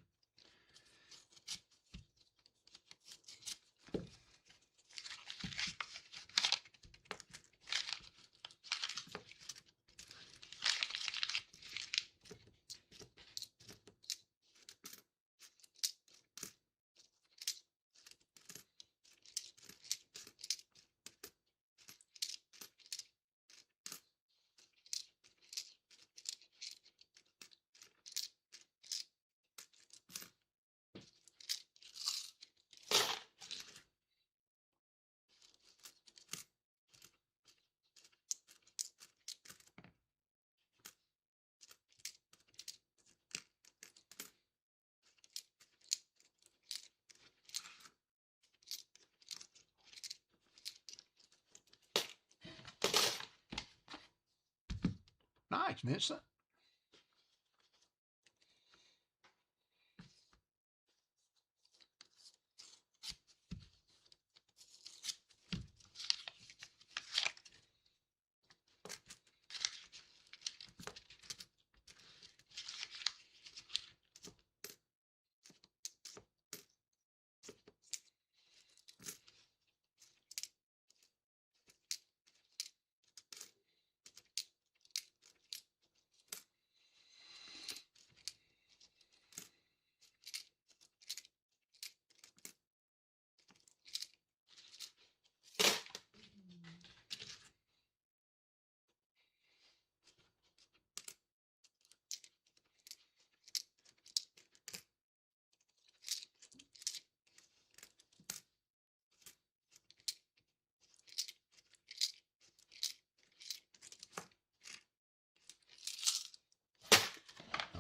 Thanks, Vincent.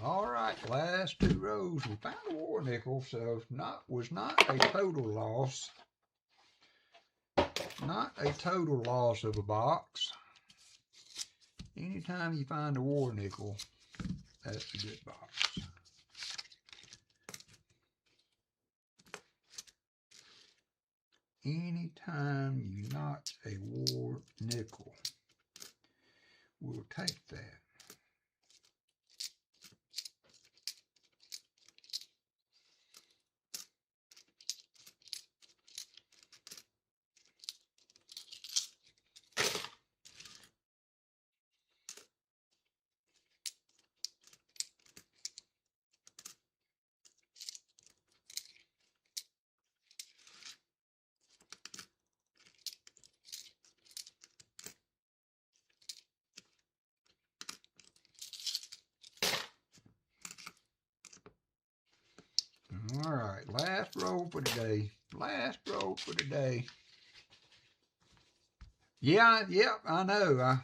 All right, last two rows. We found a war nickel, so was not a total loss. Not a total loss of a box. Anytime you find a war nickel, that's a good box. Anytime you knock a war nickel, we'll take that. All right, last roll for today. Last roll for today. Yeah, I know.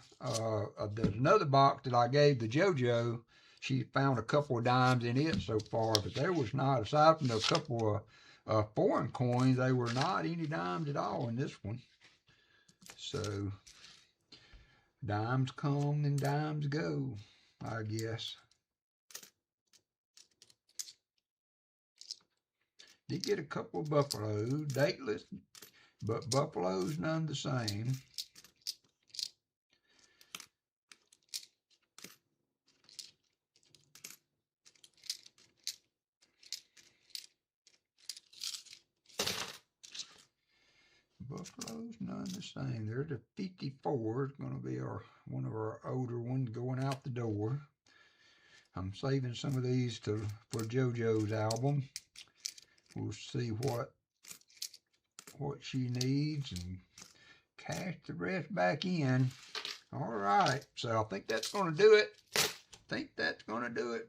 There's another box that I gave to JoJo. She found a couple of dimes in it so far, but there was not, aside from a couple of foreign coins, there were not any dimes at all in this one. So, dimes come and dimes go, I guess. Did get a couple of buffaloes, dateless, but buffaloes none the same. Buffaloes none the same. There's a 54. It's going to be one of our older ones going out the door. I'm saving some of these for JoJo's album. We'll see what she needs and cash the rest back in. All right, so I think that's going to do it.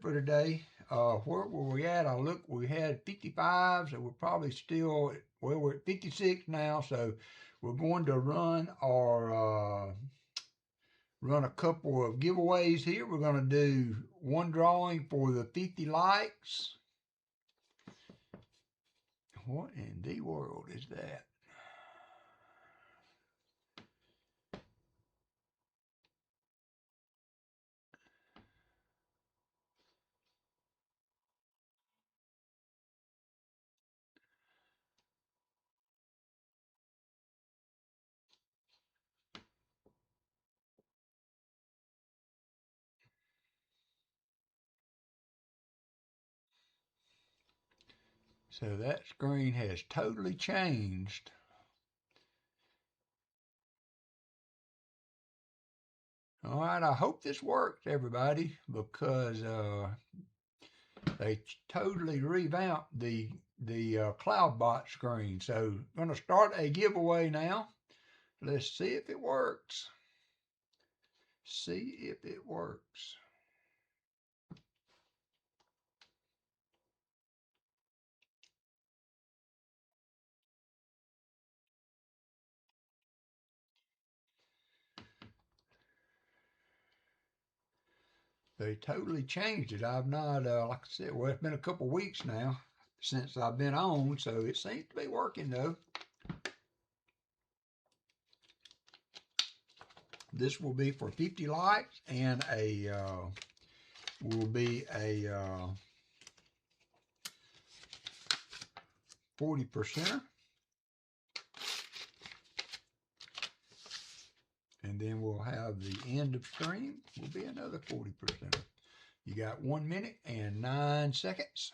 For today. Where were we at? I looked, we had 55, so we're probably still, well, we're at 56 now, so we're going to run a couple of giveaways here. We're going to do one drawing for the 50 likes. What in the world is that? So that screen has totally changed. All right, I hope this works, everybody, because they totally revamped the CloudBot screen. So I'm going to start a giveaway now. Let's see if it works. See if it works. They totally changed it. I've not, like I said, well, it's been a couple weeks now since I've been on, so it seems to be working though. This will be for 50 likes and will be a 40%. And then we'll have the end of stream will be another 40%. You got 1 minute and 9 seconds.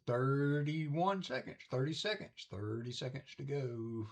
Thirty-one seconds, 30 seconds, 30 seconds to go.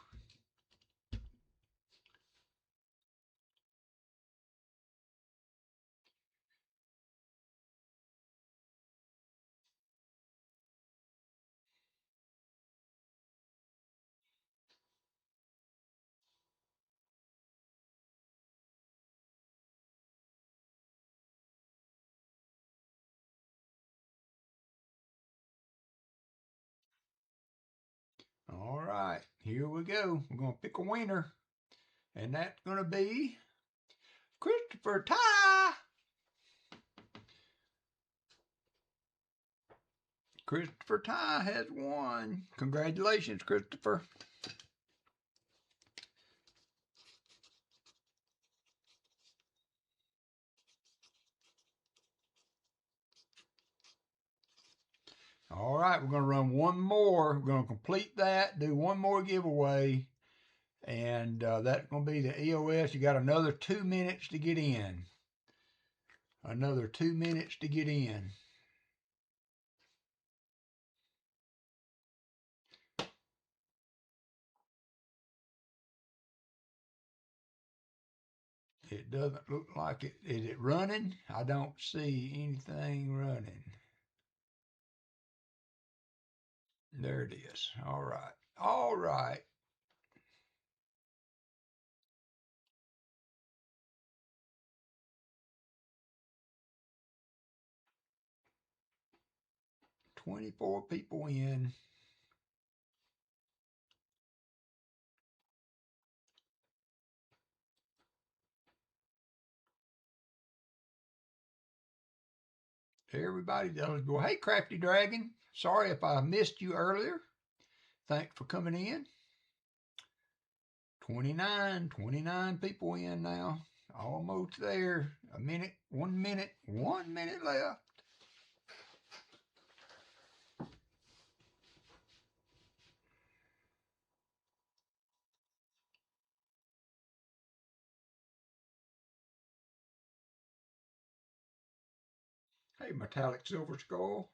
All right, here we go. We're going to pick a winner, and that's going to be Christopher Ty. Christopher Ty has won. Congratulations, Christopher. All right, we're going to run one more. We're going to complete that, do one more giveaway, and that's going to be the EOS. You got another 2 minutes to get in. Another 2 minutes to get in. It doesn't look like it. Is it running? I don't see anything running. There it is. All right. All right. "24 people in." Everybody's eligible. Hey, Crafty Dragon. Sorry if I missed you earlier. Thanks for coming in. 29 people in now. Almost there. A minute, 1 minute, 1 minute left. Hey, Metallic Silver Skull.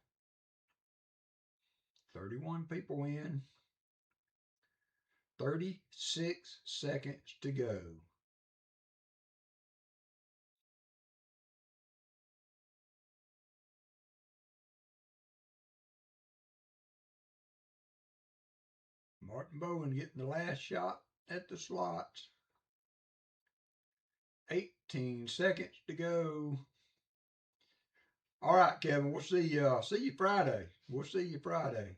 31 people in. 36 seconds to go. Martin Bowen getting the last shot at the slots. 18 seconds to go. All right, Kevin, we'll see you Friday. We'll see you Friday.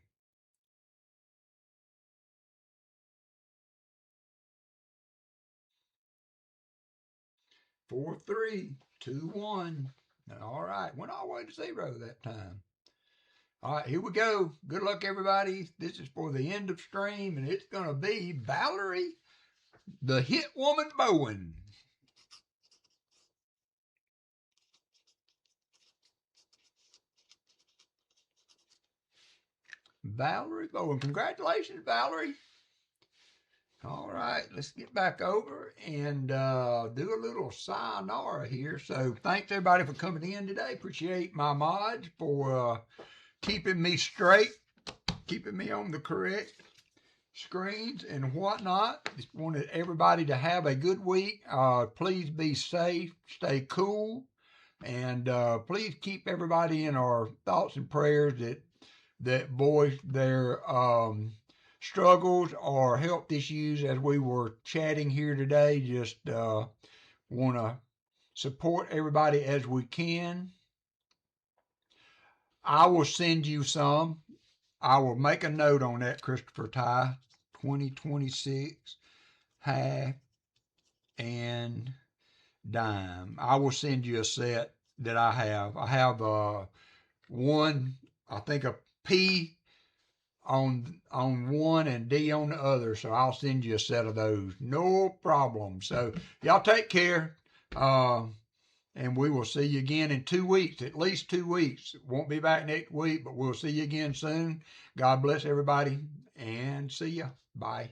4, 3, 2, 1. All right, went all the way to 0 that time. All right, here we go. Good luck, everybody. This is for the end of stream, and it's going to be Valerie, the hit woman Bowen. Valerie Bowen. Congratulations, Valerie. All right, let's get back over and do a little sayonara here. So thanks, everybody, for coming in today. Appreciate my mods for keeping me straight, keeping me on the correct screens and whatnot. Just wanted everybody to have a good week. Please be safe, stay cool, and please keep everybody in our thoughts and prayers that voiced their struggles or health issues as we were chatting here today. Just want to support everybody as we can. I will send you some. I will make a note on that, Christopher Ty, 2026 half and dime. I will send you a set that I have. I have one, I think a P on one and D on the other. So I'll send you a set of those. No problem. So y'all take care. And we will see you again in 2 weeks, at least 2 weeks. Won't be back next week, but we'll see you again soon. God bless everybody and see ya. Bye.